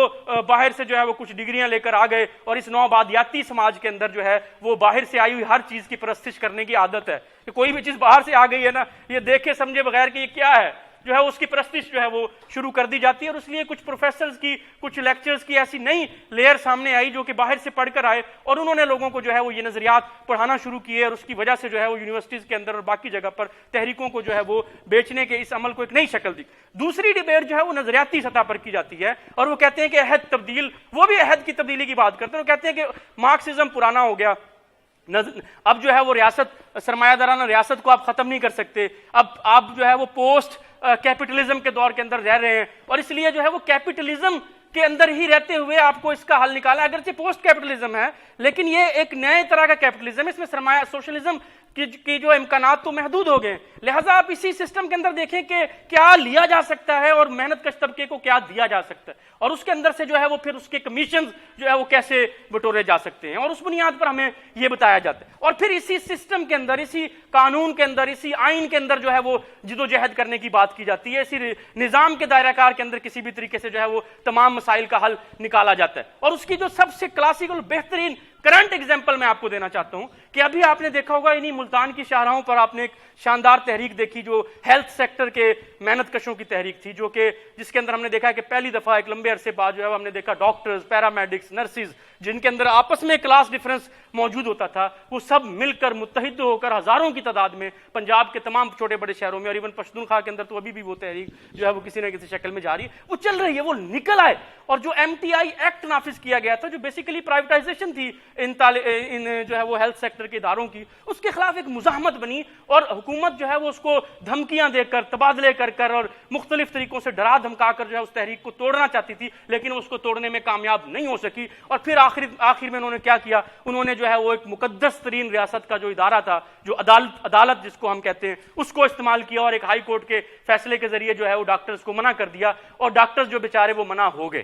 باہر سے جو ہے وہ کچھ ڈگریاں لے کر آ گئے، اور اس نوآبادیاتی سماج کے اندر جو ہے وہ باہر سے آئی ہوئی ہر چیز کی پرستش کرنے کی عادت ہے، کہ کوئی بھی چیز باہر سے آ گئی ہے نا، یہ دیکھے سمجھے بغیر کہ یہ کیا ہے، جو ہے اس کی پرستش جو ہے وہ شروع کر دی جاتی ہے، اور اس لیے کچھ پروفیسرز کی، کچھ لیکچرز کی ایسی نئی لیئر سامنے آئی جو کہ باہر سے پڑھ کر آئے، اور انہوں نے لوگوں کو جو ہے وہ یہ نظریات پڑھانا شروع کیے، اور اس کی وجہ سے جو ہے وہ یونیورسٹیز کے اندر اور باقی جگہ پر تحریکوں کو جو ہے وہ بیچنے کے اس عمل کو ایک نئی شکل دی۔ دوسری ڈیبیٹ جو ہے وہ نظریاتی سطح پر کی جاتی ہے، اور وہ کہتے ہیں کہ عہد تبدیل، وہ بھی عہد کی تبدیلی کی بات کرتے ہیں، وہ کہتے ہیں کہ مارکسزم پرانا ہو گیا، اب جو ہے وہ ریاست، سرمایہ دارانہ ریاست کو آپ ختم نہیں کر سکتے، اب آپ جو ہے وہ پوسٹ کیپٹلزم کے دور کے اندر رہ رہے ہیں، اور اس لیے جو ہے وہ کیپٹلزم کے اندر ہی رہتے ہوئے آپ کو اس کا حل نکالا، اگرچہ پوسٹ کیپٹلزم ہے لیکن یہ ایک نئے طرح کا کیپٹلزم ہے، اس میں سرمایہ سوشلزم کی جو امکانات تو محدود ہو گئے، لہٰذا آپ اسی سسٹم کے اندر دیکھیں کہ کیا لیا جا سکتا ہے اور محنت کش طبقے کو کیا دیا جا سکتا ہے، اور اس کے اندر سے جو ہے وہ پھر اس کے کمیشنز جو ہے وہ کیسے بٹورے جا سکتے ہیں، اور اس بنیاد پر ہمیں یہ بتایا جاتا ہے، اور پھر اسی سسٹم کے اندر، اسی قانون کے اندر، اسی آئین کے اندر جو ہے وہ جدوجہد کرنے کی بات کی جاتی ہے، اسی نظام کے دائرہ کار کے اندر کسی بھی طریقے سے جو ہے وہ تمام مسائل کا حل نکالا جاتا ہے۔ اور اس کی جو سب سے کلاسیکل بہترین کرنٹ ایگزامپل میں آپ کو دینا چاہتا ہوں کہ ابھی آپ نے دیکھا ہوگا انہی ملتان کی شاہراہوں پر آپ نے ایک شاندار تحریک دیکھی جو ہیلتھ سیکٹر کے محنت کشوں کی تحریک تھی، جو کہ جس کے اندر ہم نے دیکھا کہ پہلی دفعہ ایک لمبے عرصے بعد جو ہے ہم نے دیکھا ڈاکٹرز، پیرامیڈکس، نرسز، جن کے اندر آپس میں کلاس ڈیفرنس موجود ہوتا تھا، وہ سب مل کر متحد ہو کر ہزاروں کی تعداد میں پنجاب کے تمام چھوٹے بڑے شہروں میں، اور ایون پشتونخوا کے اندر تو ابھی بھی وہ تحریک جو ہے وہ کسی نہ کسی شکل میں جاری ہے، وہ چل رہی ہے، وہ نکل آئے، اور جو ایم ٹی آئی ایکٹ نافذ کیا گیا تھا جو بیسیکلی پرائیویٹائزیشن تھی ان جو ہے وہ ہیلتھ سیکٹر کے اداروں کی، اس کے خلاف ایک مزاحمت بنی، اور حکومت جو ہے وہ اس کو دھمکیاں دے کر، تبادلے کر اور مختلف طریقوں سے ڈرا دھمکا کر جو ہے اس تحریک کو توڑنا چاہتی تھی، لیکن اس کو توڑنے میں کامیاب نہیں ہو سکی، اور پھر آخر میں انہوں نے کیا کیا، انہوں نے جو ہے وہ ایک مقدس ترین ریاست کا جو ادارہ تھا، جو عدالت جس کو ہم کہتے ہیں، اس کو استعمال کیا، اور ایک ہائی کورٹ کے فیصلے کے ذریعے جو ہے وہ ڈاکٹرز کو منع کر دیا، اور ڈاکٹرز جو بیچارے وہ منع ہو گئے،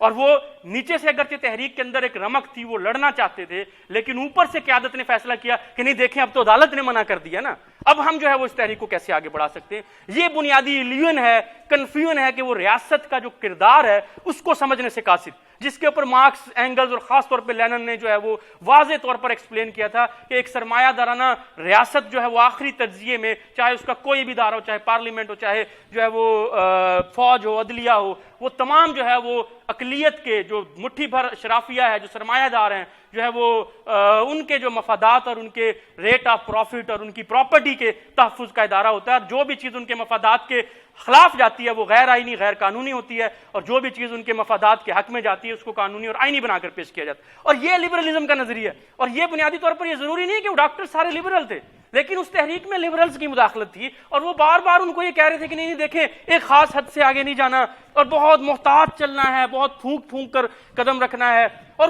اور وہ نیچے سے اگرچہ تحریک کے اندر ایک رمق تھی، وہ لڑنا چاہتے تھے، لیکن اوپر سے قیادت نے فیصلہ کیا کہ نہیں دیکھیں اب تو عدالت نے منع کر دیا نا، اب ہم جو ہے وہ اس تحریک کو کیسے آگے بڑھا سکتے ہیں؟ یہ بنیادی ایلین ہے، کنفیوژن ہے کہ وہ ریاست کا جو کردار ہے اس کو سمجھنے سے قاصر، جس کے اوپر مارکس، اینگلز اور خاص طور پہ لینن نے جو ہے وہ واضح طور پر ایکسپلین کیا تھا کہ ایک سرمایہ دارانہ ریاست جو ہے وہ آخری تجزیے میں، چاہے اس کا کوئی بھی ادارہ ہو، چاہے پارلیمنٹ ہو، چاہے جو ہے وہ فوج ہو، عدلیہ ہو، وہ تمام جو ہے وہ اقلیت کے جو مٹھی بھر اشرافیہ ہے، جو سرمایہ دار ہیں، جو ہے وہ ان کے جو مفادات اور ان کے ریٹ آف پروفٹ اور ان کی پراپرٹی کے تحفظ کا ادارہ ہوتا ہے، اور جو بھی چیز ان کے مفادات کے خلاف جاتی ہے وہ غیر آئینی، غیر قانونی ہوتی ہے، اور جو بھی چیز ان کے مفادات کے حق میں جاتی ہے اس کو قانونی اور آئینی بنا کر پیش کیا جاتا ہے۔ اور یہ لبرلزم کا نظریہ ہے، اور یہ بنیادی طور پر یہ ضروری نہیں کہ وہ ڈاکٹر سارے لبرل تھے، لیکن اس تحریک میں لبرلز کی مداخلت تھی، اور وہ بار بار ان کو یہ کہہ رہے تھے کہ نہیں دیکھیں ایک خاص حد سے آگے نہیں جانا، اور بہت محتاط چلنا ہے، بہت پھونک پھونک کر قدم رکھنا ہے۔ اور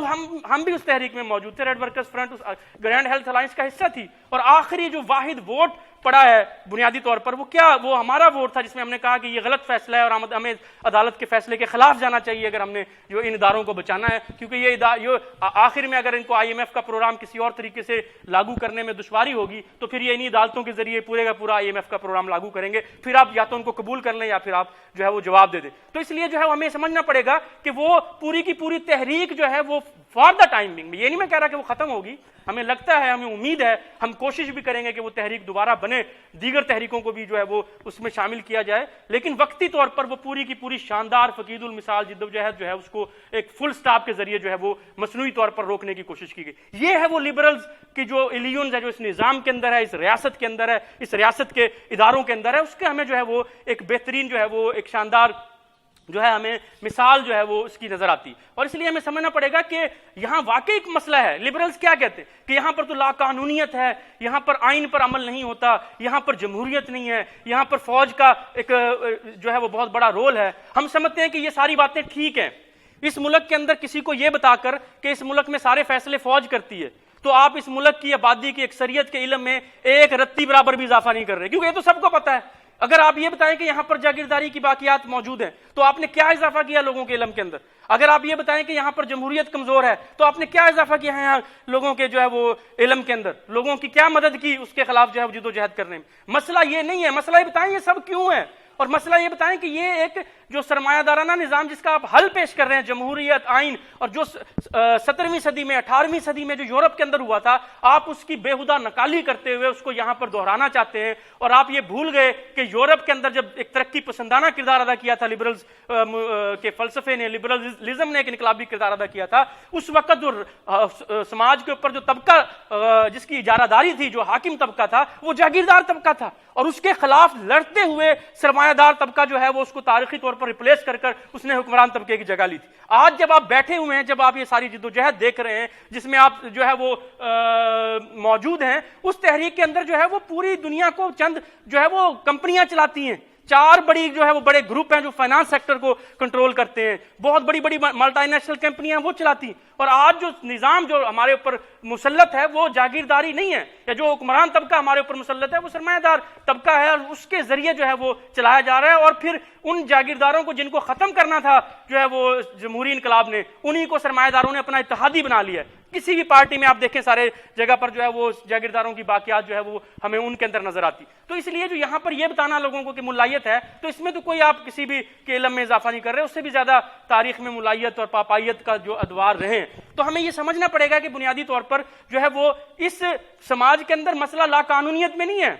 ہم بھی اس تحریک میں موجود تھے، ریڈ ورکرز فرنٹ اس گرینڈ ہیلتھ الائنس کا حصہ تھی، اور آخری جو واحد ووٹ پڑا ہے بنیادی طور پر وہ ہمارا ووٹ تھا، جس میں ہم نے کہا کہ یہ غلط فیصلہ ہے اور ہمیں عدالت کے فیصلے کے خلاف جانا چاہیے اگر ہم نے جو ان اداروں کو بچانا ہے، کیونکہ یہ آخر میں اگر ان کو آئی ایم ایف کا پروگرام کسی اور طریقے سے لاگو کرنے میں دشواری ہوگی تو پھر یہ انہی عدالتوں کے ذریعے پورے کا پورا آئی ایم ایف کا پروگرام لاگو کریں گے، پھر آپ یا تو ان کو قبول کر لیں یا پھر آپ جو ہے وہ جواب دے دیں۔ تو اس لیے جو ہے ہمیں سمجھنا پڑے گا کہ وہ پوری کی پوری تحریک جو ہے وہ فار دا ٹائم بینگ، یہ نہیں میں کہہ رہا کہ وہ ختم ہوگی، ہمیں لگتا ہے، ہمیں امید ہے، ہم کوشش بھی کریں گے کہ وہ تحریک دوبارہ بنے، دیگر تحریکوں کو بھی جو ہے وہ اس میں شامل کیا جائے، لیکن وقتی طور پر وہ پوری کی پوری شاندار فقید المثال جدوجہد جو ہے اس کو ایک فل سٹاپ کے ذریعے جو ہے وہ مصنوعی طور پر روکنے کی کوشش کی گئی۔ یہ ہے وہ لبرلز کی جو ایلیونز ہے، جو اس نظام کے اندر ہے، اس ریاست کے اندر ہے، اس ریاست کے اداروں کے اندر ہے، اس کے ہمیں جو ہے وہ ایک بہترین جو ہے وہ ایک شاندار جو ہے ہمیں مثال جو ہے وہ اس کی نظر آتی، اور اس لیے ہمیں سمجھنا پڑے گا کہ یہاں واقعی ایک مسئلہ ہے۔ لبرلز کیا کہتے ہیں کہ یہاں پر تو لا قانونیت ہے، یہاں پر آئین پر عمل نہیں ہوتا، یہاں پر جمہوریت نہیں ہے، یہاں پر فوج کا ایک جو ہے وہ بہت بڑا رول ہے۔ ہم سمجھتے ہیں کہ یہ ساری باتیں ٹھیک ہیں، اس ملک کے اندر کسی کو یہ بتا کر کہ اس ملک میں سارے فیصلے فوج کرتی ہے تو آپ اس ملک کی آبادی کی اکثریت کے علم میں ایک رتی برابر بھی اضافہ نہیں کر رہے، کیونکہ یہ تو سب کو پتہ ہے۔ اگر آپ یہ بتائیں کہ یہاں پر جاگیرداری کی باقیات موجود ہیں تو آپ نے کیا اضافہ کیا لوگوں کے علم کے اندر؟ اگر آپ یہ بتائیں کہ یہاں پر جمہوریت کمزور ہے تو آپ نے کیا اضافہ کیا ہے یہاں لوگوں کے جو ہے وہ علم کے اندر؟ لوگوں کی کیا مدد کی اس کے خلاف جو ہے جدوجہد کرنے میں؟ مسئلہ یہ نہیں ہے، مسئلہ یہ بتائیں یہ سب کیوں ہے، اور مسئلہ یہ بتائیں کہ یہ ایک جو سرمایہ دارانہ نظام جس کا آپ حل پیش کر رہے ہیں، جمہوریت، آئین، اور جو 17ویں صدی میں 18ویں صدی میں جو یورپ کے اندر ہوا تھا، آپ اس کی بےہودہ نقالی کرتے ہوئے اس کو یہاں پر دہرانا چاہتے ہیں، اور آپ یہ بھول گئے کہ یورپ کے اندر جب ایک ترقی پسندانہ کردار ادا کیا تھا لبرلز کے فلسفے نے، لبرلزم نے ایک انقلابی کردار ادا کیا تھا، اس وقت جو سماج کے اوپر جو طبقہ جس کی اجارہ داری تھی، جو حاکم طبقہ تھا، وہ جاگیردار طبقہ تھا، اور اس کے خلاف لڑتے ہوئے سرمایہ دار طبقہ جو ہے وہ اس کو تاریخی طور پر ریپلیس کر اس نے حکمران طبقے کی جگہ لی تھی۔ آج جب آپ بیٹھے ہوئے ہیں، جب آپ یہ ساری جدوجہد دیکھ رہے ہیں جس میں آپ جو ہے وہ موجود ہیں، اس تحریک کے اندر جو ہے وہ پوری دنیا کو چند جو ہے وہ کمپنیاں چلاتی ہیں، 4 بڑی جو ہے وہ بڑے گروپ ہیں جو فائنانس سیکٹر کو کنٹرول کرتے ہیں، بہت بڑی بڑی ملٹی نیشنل کمپنیاں وہ چلاتی ہیں، اور آج جو نظام جو ہمارے اوپر مسلط ہے وہ جاگیرداری نہیں ہے، یا جو حکمران طبقہ ہمارے اوپر مسلط ہے وہ سرمایہ دار طبقہ ہے، اور اس کے ذریعے جو ہے وہ چلایا جا رہا ہے، اور پھر ان جاگیرداروں کو جن کو ختم کرنا تھا جو ہے وہ جمہوری انقلاب نے، انہی کو سرمایہ داروں نے اپنا اتحادی بنا لیا ہے۔ کسی بھی پارٹی میں آپ دیکھیں سارے جگہ پر جو ہے وہ جاگیرداروں کی باقیات جو ہے وہ ہمیں ان کے اندر نظر آتی۔ تو اس لیے جو یہاں پر یہ بتانا لوگوں کو کہ ملائیت ہے، تو اس میں تو کوئی آپ کسی بھی کے علم میں اضافہ نہیں کر رہے، اس سے بھی زیادہ تاریخ میں ملائیت اور پاپائیت کا جو ادوار رہے ہیں۔ تو ہمیں یہ سمجھنا پڑے گا کہ بنیادی طور پر جو ہے وہ اس سماج کے اندر مسئلہ لا قانونیت میں نہیں ہے،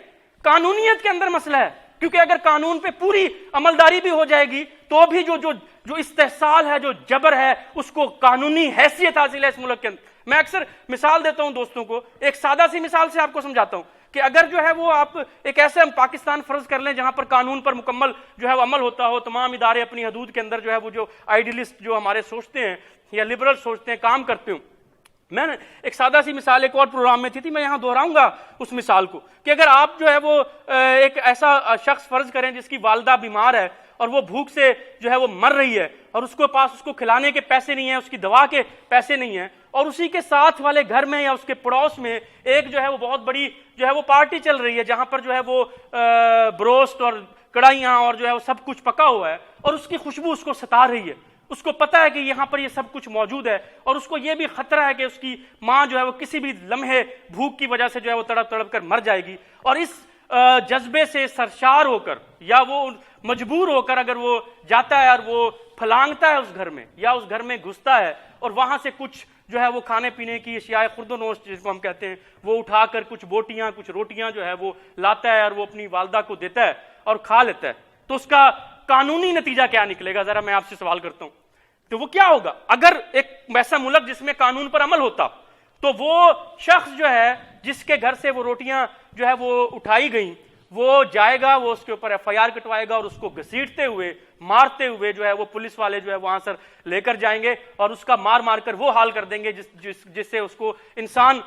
قانونیت کے اندر مسئلہ ہے، کیونکہ اگر قانون پہ پوری عملداری بھی ہو جائے گی تو بھی جو استحصال ہے، جو جبر ہے، اس کو قانونی حیثیت حاصل ہے اس ملک کے اندر۔ میں اکثر مثال دیتا ہوں دوستوں کو، ایک سادہ سی مثال سے آپ کو سمجھاتا ہوں کہ اگر جو ہے وہ آپ ایک ایسے پاکستان فرض کر لیں جہاں پر قانون پر مکمل جو ہے وہ عمل ہوتا ہو، تمام ادارے اپنی حدود کے اندر جو ہے وہ جو آئیڈیلسٹ جو ہمارے سوچتے ہیں یا لبرل سوچتے ہیں کام کرتے ہوں۔ میں نے ایک سادہ سی مثال ایک اور پروگرام میں تھی، میں یہاں دہراؤں گا اس مثال کو، کہ اگر آپ جو ہے وہ ایک ایسا شخص فرض کریں جس کی والدہ بیمار ہے اور وہ بھوک سے جو ہے وہ مر رہی ہے، اور اس کے پاس اس کو کھلانے کے پیسے نہیں ہیں، اس کی دوا کے پیسے نہیں ہیں، اور اسی کے ساتھ والے گھر میں یا اس کے پڑوس میں ایک جو ہے وہ بہت بڑی جو ہے وہ پارٹی چل رہی ہے جہاں پر جو ہے وہ بروسٹ اور کڑھائیاں اور جو ہے وہ سب کچھ پکا ہوا ہے، اور اس کی خوشبو اس کو ستا رہی ہے، اس کو پتہ ہے کہ یہاں پر یہ سب کچھ موجود ہے، اور اس کو یہ بھی خطرہ ہے کہ اس کی ماں جو ہے وہ کسی بھی لمحے بھوک کی وجہ سے جو ہے وہ تڑپ تڑپ کر مر جائے گی، اور اس جذبے سے سرشار ہو کر یا وہ مجبور ہو کر اگر وہ جاتا ہے اور وہ پھلانگتا ہے اس گھر میں یا اس گھر میں گھستا ہے اور وہاں سے کچھ جو ہے وہ کھانے پینے کی اشیاء خرد و نوش جس کو ہم کہتے ہیں وہ اٹھا کر کچھ بوٹیاں کچھ روٹیاں جو ہے وہ لاتا ہے اور وہ اپنی والدہ کو دیتا ہے اور کھا لیتا ہے، تو اس کا قانونی نتیجہ کیا نکلے گا؟ ذرا میں آپ سے سوال کرتا ہوں، تو وہ کیا ہوگا؟ اگر ایک ایسا ملک جس میں قانون پر عمل ہوتا تو وہ شخص جو ہے جس کے گھر سے وہ روٹیاں جو ہے وہ اٹھائی گئیں وہ جائے گا، وہ اس کے اوپر ایف آئی آر کٹوائے گا اور اس کو گھسیٹتے ہوئے مارتے ہوئے جو ہے وہ پولیس والے جو ہے وہاں سے لے کر جائیں گے اور اس کا مار مار کر وہ حال کر دیں گے جس سے اس کو انسان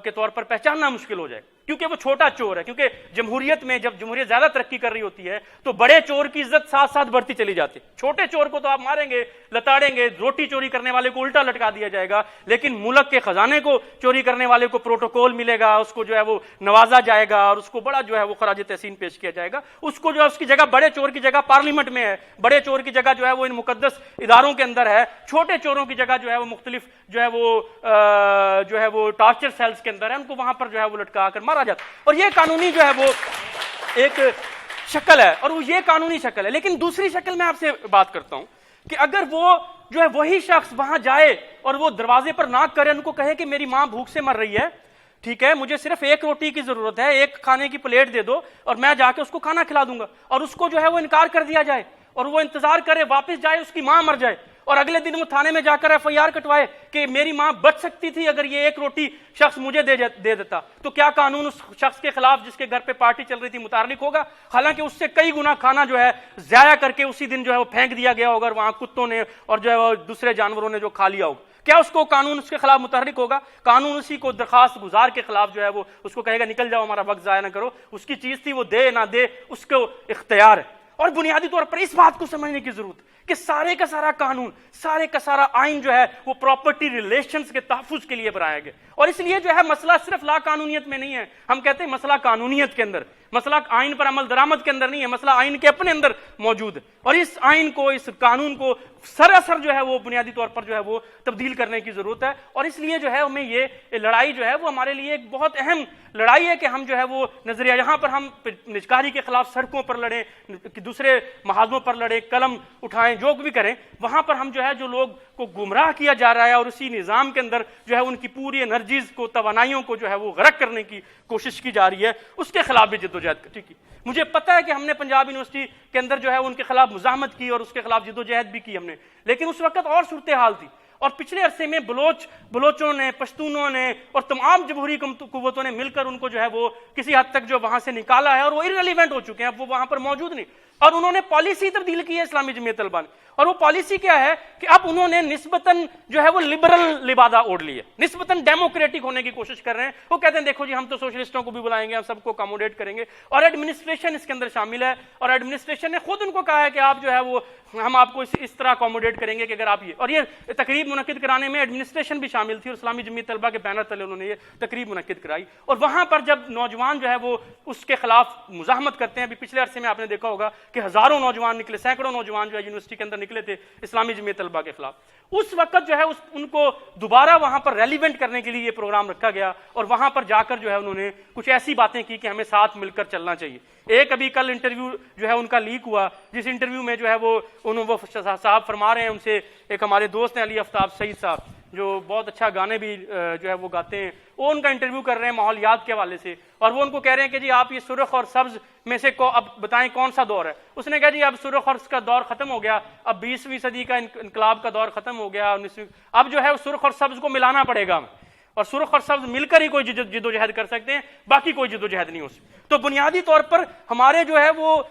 کے طور پر پہچاننا مشکل ہو جائے، کیونکہ وہ چھوٹا چور ہے۔ کیونکہ جمہوریت میں جب جمہوریت زیادہ ترقی کر رہی ہوتی ہے تو بڑے چور کی عزت ساتھ ساتھ بڑھتی چلی جاتی، چھوٹے چور کو تو آپ ماریں گے لتاڑیں گے، روٹی چوری کرنے والے کو الٹا لٹکا دیا جائے گا، لیکن ملک کے خزانے کو چوری کرنے والے کو پروٹوکول ملے گا، اس کو جو ہے وہ نوازا جائے گا اور اس کو بڑا جو ہے وہ خراج تحسین پیش کیا جائے گا، اس کو جو ہے اس کی جگہ بڑے چور کی جگہ پارلیمنٹ میں ہے، بڑے چور کی جگہ جو ہے وہ ان مقدس اداروں کے اندر ہے، چھوٹے چوروں کی جگہ جو ہے وہ مختلف جو ہے وہ ٹارچر سیلز کے اندر ہے، ان کو وہاں پر جو ہے وہ لٹکا کر مارا جاتا ہے۔ اور یہ قانونی جو ہے وہ ایک شکل ہے اور وہ یہ قانونی شکل ہے۔ لیکن دوسری شکل میں آپ سے بات کرتا ہوں کہ اگر وہ جو ہے وہی شخص وہاں جائے اور وہ دروازے پر ناک کرے، ان کو کہے کہ میری ماں بھوک سے مر رہی ہے، ٹھیک ہے، مجھے صرف ایک روٹی کی ضرورت ہے، ایک کھانے کی پلیٹ دے دو اور میں جا کے اس کو کھانا کھلا دوں گا، اور اس کو جو ہے وہ انکار کر دیا جائے اور وہ انتظار کرے واپس جائے، اس کی ماں مر جائے اور اگلے دن وہ تھانے میں جا کر ایف آئی آر کٹوائے کہ میری ماں بچ سکتی تھی اگر یہ ایک روٹی شخص مجھے دے دیتا، تو کیا قانون اس شخص کے خلاف جس کے گھر پہ پارٹی چل رہی تھی متعلق ہوگا؟ حالانکہ اس سے کئی گنا کھانا جو ہے ضائع کر کے اسی دن جو ہے وہ پھینک دیا گیا ہوگا اور وہاں کتوں نے اور جو ہے وہ دوسرے جانوروں نے جو کھا لیا ہوگا، کیا اس کو قانون اس کے خلاف متحرک ہوگا؟ قانون اسی کو درخواست گزار کے خلاف جو ہے وہ اس کو کہے گا نکل جاؤ، ہمارا وقت ضائع نہ کرو، اس کی چیز تھی وہ دے نہ دے اس کو اختیار ہے۔ اور بنیادی طور پر اس بات کو سمجھنے کی ضرورت کہ سارے کا سارا قانون، سارے کا سارا آئین جو ہے وہ پراپرٹی ریلیشنز کے تحفظ کے لیے بنایا گیا، اور اس لیے جو ہے مسئلہ صرف لا قانونیت میں نہیں ہے، ہم کہتے ہیں مسئلہ قانونیت کے اندر، مسئلہ آئین پر عمل درآمد کے اندر نہیں ہے، مسئلہ آئین کے اپنے اندر موجود ہے، اور اس آئین کو اس قانون کو سراسر جو ہے وہ بنیادی طور پر جو ہے وہ تبدیل کرنے کی ضرورت ہے۔ اور اس لیے جو ہے ہمیں یہ لڑائی جو ہے وہ ہمارے لیے ایک بہت اہم لڑائی ہے کہ ہم جو ہے وہ نظریہ یہاں پر ہم نجکاری کے خلاف سڑکوں پر لڑیں، دوسرے محاذوں پر لڑیں، قلم اٹھائیں، جو بھی کریں، وہاں پر ہم جو ہے جو لوگ کو گمراہ کیا جا رہا ہے اور اسی نظام کے اندر جو ہے ان کی پوری انرجیز کو توانائیوں کو جو ہے وہ غرق کرنے کی کوشش کی جا رہی ہے، اس کے خلاف بھی جدوجہد کی۔ مجھے پتہ ہے کہ ہم نے پنجاب یونیورسٹی کے اندر جو ہے ان کے خلاف مزاحمت کی اور اس کے خلاف جدوجہد بھی کی ہم نے، لیکن اس وقت اور صورتحال تھی، اور پچھلے عرصے میں بلوچوں نے، پشتونوں نے اور تمام جمہوری قوتوں نے مل کر ان کو جو ہے وہ کسی حد تک جو وہاں سے نکالا ہے اور وہ irrelevant ہو چکے ہیں، اب وہ وہاں پر موجود نہیں، اور انہوں نے پالیسی تبدیل کی ہے اسلامی جمعیت طلبہ نے، اور وہ پالیسی کیا ہے کہ اب انہوں نے نسبتاً جو ہے وہ لبرل لبادہ اوڑھ لی ہے، نسبتاً ڈیموکریٹک ہونے کی کوشش کر رہے ہیں۔ وہ کہتے ہیں دیکھو جی ہم تو سوشلسٹوں کو بھی بلائیں گے، ہم سب کو اکاموڈیٹ کریں گے، اور ایڈمنسٹریشن اس کے اندر شامل ہے، اور ایڈمنسٹریشن نے خود ان کو کہا ہے کہ آپ جو ہے وہ ہم آپ کو اس طرح اکاموڈیٹ کریں گے کہ اگر آپ یہ، اور یہ تقریب منعقد کرانے میں ایڈمنسٹریشن بھی شامل تھی اور اسلامی جمعیت طلبہ کے بینر تلے انہوں نے یہ تقریب منعقد کرائی، اور وہاں پر جب نوجوان جو ہے وہ اس کے خلاف مزاحمت کرتے ہیں، ابھی پچھلے عرصے میں آپ نے دیکھا ہوگا کہ ہزاروں نوجوان نکلے، سینکڑوں نوجوان جو ہے یونیورسٹی کے اندر نکلے تھے اسلامی جمعیت طلبہ کے خلاف، اس وقت جو ہے ان کو دوبارہ وہاں پر ریلیونٹ کرنے کے لیے یہ پروگرام رکھا گیا، اور وہاں پر جا کر جو ہے انہوں نے کچھ ایسی باتیں کی کہ ہمیں ساتھ مل کر چلنا چاہیے۔ ایک ابھی کل انٹرویو جو ہے ان کا لیک ہوا، جس انٹرویو میں جو ہے وہ صاحب فرما رہے ہیں، ان سے ایک ہمارے دوست ہیں علی آفتاب سعید صاحب جو بہت اچھا گانے بھی جو ہے وہ گاتے ہیں، وہ ان کا انٹرویو کر رہے ہیں ماحولیات کے حوالے سے، اور وہ ان کو کہہ رہے ہیں کہ جی آپ یہ سرخ اور سبز میں سے اب بتائیں کون سا دور ہے؟ اس نے کہا جی اب سرخ اور کا دور ختم ہو گیا، اب 20ویں صدی کا انقلاب کا دور ختم ہو گیا، اب جو ہے سرخ اور سبز کو ملانا پڑے گا، اور سرخ اور سبز مل کر ہی کوئی جدوجہد کر سکتے ہیں، باقی کوئی جدوجہد نہیں ہو سکتی۔ تو بنیادی طور پر ہمارے جو ہے وہ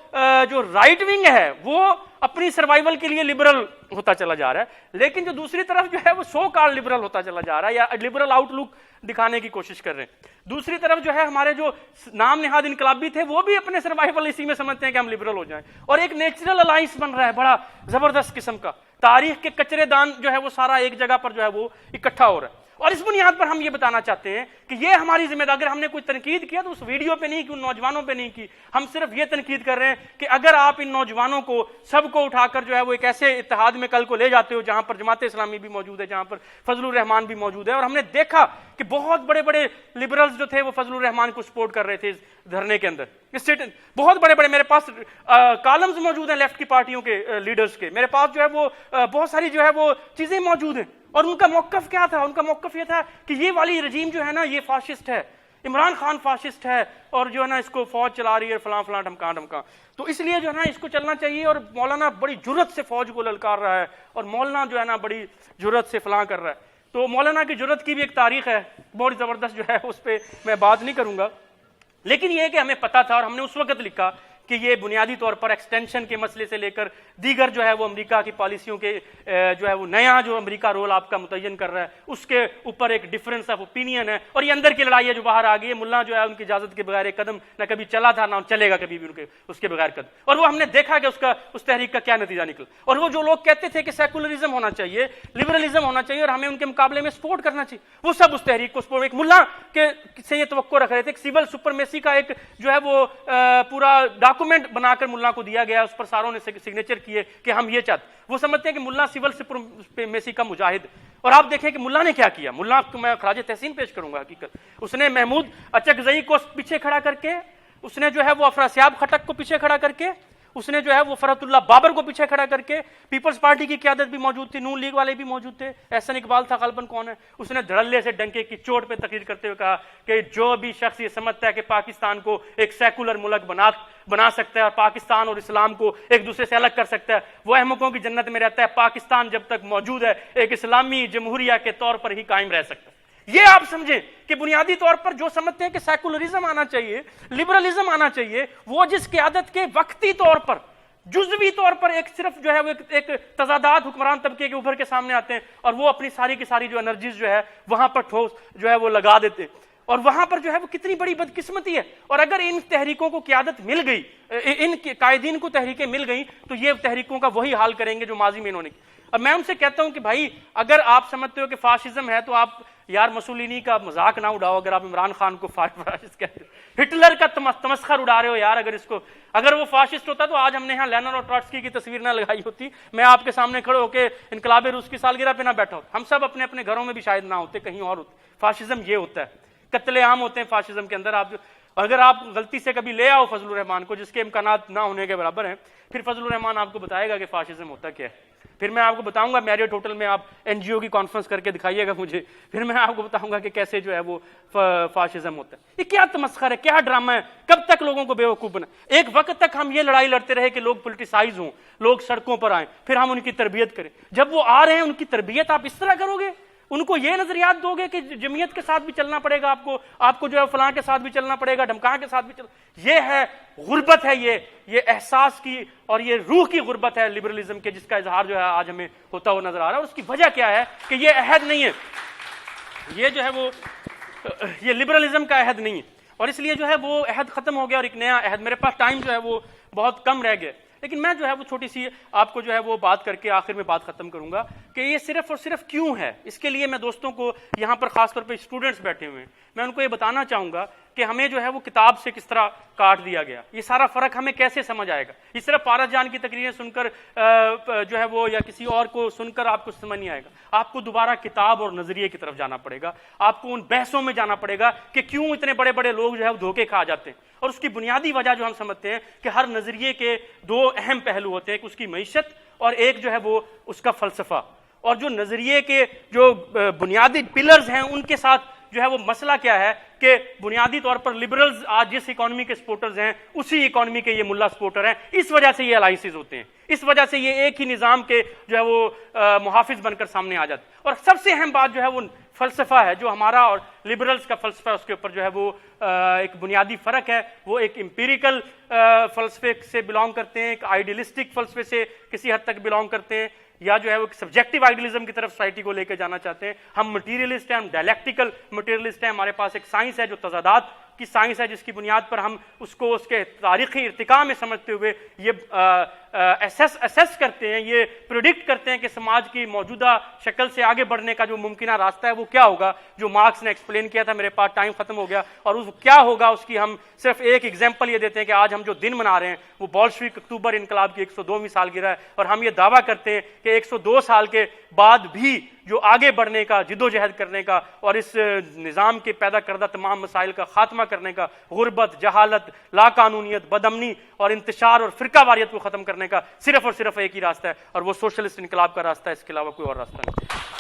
جو رائٹ ونگ ہے وہ اپنی سروائیول کے لیے لبرل ہوتا چلا جا رہا ہے، لیکن جو دوسری طرف جو ہے وہ سو کال لبرل ہوتا چلا جا رہا ہے یا لبرل آؤٹ لک دکھانے کی کوشش کر رہے ہیں۔ دوسری طرف جو ہے ہمارے جو نام نہاد انقلابی تھے وہ بھی اپنے سروائیول اسی میں سمجھتے ہیں کہ ہم لبرل ہو جائیں، اور ایک نیچرل الائنس بن رہا ہے بڑا زبردست قسم کا، تاریخ کے کچرے دان جو ہے وہ سارا ایک جگہ پر جو ہے وہ اکٹھا ہو رہا ہے، اور اس بنیاد پر ہم یہ بتانا چاہتے ہیں کہ یہ ہماری ذمہ داری. اگر ہم نے کوئی تنقید کیا تو اس ویڈیو پہ نہیں کی, ان نوجوانوں پہ نہیں کی. ہم صرف یہ تنقید کر رہے ہیں کہ اگر آپ ان نوجوانوں کو سب کو اٹھا کر جو ہے وہ ایک ایسے اتحاد میں کل کو لے جاتے ہو جہاں پر جماعت اسلامی بھی موجود ہے, جہاں پر فضل الرحمان بھی موجود ہے, اور ہم نے دیکھا کہ بہت بڑے بڑے لبرلز جو تھے وہ فضل الرحمان کو سپورٹ کر رہے تھے اس دھرنے کے اندر. بہت بڑے بڑے میرے پاس کالمز موجود ہیں لیفٹ کی پارٹیوں کے لیڈرز کے, میرے پاس جو ہے وہ بہت ساری جو ہے وہ چیزیں موجود ہیں. اور ان کا موقف کیا تھا؟ ان کا موقف یہ تھا کہ یہ والی رجیم جو ہے نا یہ فاشسٹ ہے, عمران خان فاشسٹ ہے, اور جو ہے نا اس کو فوج چلا رہی ہے فلاں فلاں ڈھمکاں ڈھمکاں. تو اس لیے جو ہے نا اس کو چلنا چاہیے. اور مولانا بڑی جرت سے فوج کو للکار رہا ہے, اور مولانا جو ہے نا بڑی جرت سے فلاں کر رہا ہے. تو مولانا کی جرت کی بھی ایک تاریخ ہے بہت زبردست جو ہے, اس پہ میں بات نہیں کروں گا. لیکن یہ کہ ہمیں پتا تھا اور ہم نے اس وقت لکھا کہ یہ بنیادی طور پر ایکسٹینشن کے مسئلے سے لے کر دیگر جو ہے وہ امریکہ کی پالیسیوں کے جو ہے وہ نیا جو امریکہ رول آپ کا متعین کر رہا ہے اس کے اوپر ایک ڈفرینس آف اوپینین ہے. اور یہ اندر کی لڑائی ہے جو باہر آ گئی ہے. ملا جو ہے ان کی اجازت کے بغیر ایک قدم نہ کبھی چلا تھا نہ چلے گا کبھی بھی اس کے بغیر قدم. اور وہ ہم نے دیکھا کہ اس تحریک کا کیا نتیجہ نکلا. اور وہ جو لوگ کہتے تھے کہ سیکولرزم ہونا چاہیے, لبرلزم ہونا چاہیے اور ہمیں ان کے مقابلے میں سپورٹ کرنا چاہیے, وہ سب اس تحریک کو سپورٹ, ایک ملا کے سے یہ توقع رکھ رہے تھے. ایک سول سپرمیسی کا ایک جو ہے وہ پورا ڈاکومنٹ بنا کر ملا کو دیا گیا, اس پر ساروں نے سگنیچر کیے کہ ہم یہ چاہتے. وہ سمجھتے ہیں کہ ملا سول سپرمیسی کا مجاہد. اور آپ دیکھیں کہ ملا نے کیا کیا. ملا کو میں خراج تحسین پیش کروں گا. حقیقت اس نے محمود اچکزئی کو پیچھے کھڑا کر کے, اس نے جو ہے وہ افراسیاب خٹک کو پیچھے کھڑا کر کے, اس نے جو ہے وہ فرحت اللہ بابر کو پیچھے کھڑا کر کے, پیپلز پارٹی کی قیادت بھی موجود تھی, نون لیگ والے بھی موجود تھے, احسن اقبال تھا غالباً کون ہے, اس نے دھڑلے سے ڈنکے کی چوٹ پہ تقریر کرتے ہوئے کہا کہ جو بھی شخص یہ سمجھتا ہے کہ پاکستان کو ایک سیکولر ملک بنا سکتا ہے اور پاکستان اور اسلام کو ایک دوسرے سے الگ کر سکتا ہے وہ احمقوں کی جنت میں رہتا ہے. پاکستان جب تک موجود ہے ایک اسلامی جمہوریہ کے طور پر ہی قائم رہ سکتا ہے. یہ آپ سمجھیں کہ بنیادی طور پر جو سمجھتے ہیں کہ سیکولرزم آنا چاہیے, لبرلزم آنا چاہیے, وہ جس قیادت کے وقتی طور پر جزوی طور پر ایک صرف جو ہے وہ ایک تضادات حکمران طبقے کے اوپر کے سامنے آتے ہیں اور وہ اپنی ساری کی ساری جو انرجیز جو ہے وہاں پر ٹھوس جو ہے وہ لگا دیتے ہیں. اور وہاں پر جو ہے وہ کتنی بڑی بدقسمتی ہے. اور اگر ان تحریکوں کو قیادت مل گئی, ان قائدین کو تحریکیں مل گئیں, تو یہ تحریکوں کا وہی حال کریں گے جو ماضی میں انہوں نے. اب میں ان سے کہتا ہوں کہ بھائی اگر آپ سمجھتے ہو کہ فاشزم ہے تو آپ یار مسولینی کا مذاق نہ اڑاؤ. اگر آپ عمران خان کو فاشسٹ کہتے ہو, ہٹلر کا تمسخر اڑا رہے ہو یار. اگر وہ فاشسٹ ہوتا تو آج ہم نے یہاں لینن اور ٹروٹسکی کی تصویر نہ لگائی ہوتی, میں آپ کے سامنے کھڑے ہو کے انقلاب روس کی سالگرہ پہ نہ بیٹھا ہوتا, ہم سب اپنے اپنے گھروں میں بھی شاید نہ ہوتے, کہیں اور ہوتے. فاشزم یہ ہوتا ہے, قتل عام ہوتے ہیں فاشزم کے اندر. اگر آپ غلطی سے کبھی لے آؤ فضل الرحمان کو جس کے امکانات نہ ہونے کے برابر ہیں, پھر فضل الرحمان آپ کو بتائے گا کہ فاشزم ہوتا کیا ہے. پھر میں آپ کو بتاؤں گا میریٹ ہوٹل میں آپ این جی او کی کانفرنس کر کے دکھائیے گا مجھے, پھر میں آپ کو بتاؤں گا کہ کیسے جو ہے وہ فاشزم ہوتا ہے. یہ کیا تمسخر ہے, کیا ڈرامہ ہے, کب تک لوگوں کو بیوقوف بنا. ایک وقت تک ہم یہ لڑائی لڑتے رہے کہ لوگ پولیٹیسائز ہوں, لوگ سڑکوں پر آئیں, پھر ہم ان کی تربیت کریں. جب وہ آ رہے ہیں ان کی تربیت آپ اس طرح کرو گے, ان کو یہ نظریات دو گے کہ جمعیت کے ساتھ بھی چلنا پڑے گا, آپ کو جو ہے فلاں کے ساتھ بھی چلنا پڑے گا, ڈھمکاں کے ساتھ بھی چلنا. یہ ہے غربت ہے, یہ احساس کی اور یہ روح کی غربت ہے لبرلزم کے, جس کا اظہار جو ہے آج ہمیں ہوتا ہوا نظر آ رہا ہے. اور اس کی وجہ کیا ہے کہ یہ عہد نہیں ہے, یہ جو ہے وہ یہ لبرلزم کا عہد نہیں ہے. اور اس لیے جو ہے وہ عہد ختم ہو گیا اور ایک نیا عہد. میرے پاس ٹائم جو ہے وہ بہت کم رہ گیا, لیکن میں جو ہے وہ چھوٹی سی آپ کو جو ہے وہ بات کر کے آخر میں بات ختم کروں گا کہ یہ صرف اور صرف کیوں ہے. اس کے لیے میں دوستوں کو یہاں پر خاص طور پہ اسٹوڈنٹس بیٹھے ہوئے ہیں, میں ان کو یہ بتانا چاہوں گا کہ ہمیں جو ہے وہ کتاب سے کس طرح کاٹ دیا گیا. یہ سارا فرق ہمیں کیسے سمجھ آئے گا. یہ صرف پارس جان کی تقریریں سن کر جو ہے وہ یا کسی اور کو سن کر آپ کو سمجھ نہیں آئے گا. آپ کو دوبارہ کتاب اور نظریے کی طرف جانا پڑے گا, آپ کو ان بحثوں میں جانا پڑے گا کہ کیوں اتنے بڑے بڑے لوگ جو ہے وہ دھوکے کھا جاتے ہیں. اور اس کی بنیادی وجہ جو ہم سمجھتے ہیں کہ ہر نظریے کے دو اہم پہلو ہوتے ہیں, ایک اس کی معیشت اور ایک جو ہے وہ اس کا فلسفہ. اور جو نظریے کے جو بنیادی پلرز ہیں ان کے ساتھ جو ہے وہ مسئلہ کیا ہے کہ بنیادی طور پر لبرلز آج جس اکانومی کے سپورٹرز ہیں اسی اکانومی کے یہ ملا سپورٹر ہیں. اس وجہ سے یہ الائنسز ہوتے ہیں, اس وجہ سے یہ ایک ہی نظام کے جو ہے وہ محافظ بن کر سامنے آ جاتے ہیں. اور سب سے اہم بات جو ہے وہ فلسفہ ہے, جو ہمارا اور لبرلز کا فلسفہ ہے اس کے اوپر جو ہے وہ ایک بنیادی فرق ہے. وہ ایک امپیریکل فلسفے سے بلانگ کرتے ہیں, ایک آئیڈیلسٹک فلسفے سے کسی حد تک بلانگ کرتے ہیں, یا جو ہے وہ سبجیکٹو آئیڈیلزم کی طرف سوسائٹی کو لے کے جانا چاہتے ہیں. ہم مٹیریلسٹ ہیں, ہم ڈائلیکٹیکل مٹیریلسٹ ہیں. ہمارے پاس ایک سائنس ہے جو تضادات کی سائنس ہے جس کی بنیاد پر ہم اس کو اس کے تاریخی ارتقاء میں سمجھتے ہوئے یہ اسیس کرتے ہیں، یہ پریڈکٹ کرتے ہیں کہ سماج کی موجودہ شکل سے آگے بڑھنے کا جو ممکنہ راستہ ہے وہ کیا ہوگا، جو مارکس نے ایکسپلین کیا تھا۔ میرے پاس ٹائم ختم ہو گیا، اور اس کیا ہوگا اس کی ہم صرف ایک ایگزامپل یہ دیتے ہیں کہ آج ہم جو دن منا رہے ہیں وہ بولشوک اکتوبر انقلاب کی 102ویں سالگرہ ہے، اور ہم یہ دعویٰ کرتے ہیں کہ 102 سال کے بعد بھی جو آگے بڑھنے کا، جدوجہد کرنے کا اور اس نظام کے پیدا کردہ تمام مسائل کا خاتمہ کرنے کا، غربت، جہالت، لا قانونیت، بدامنی اور انتشار اور فرقہ واریت کو ختم کرنے کا صرف اور صرف ایک ہی راستہ ہے، اور وہ سوشلسٹ انقلاب کا راستہ ہے، اس کے علاوہ کوئی اور راستہ نہیں۔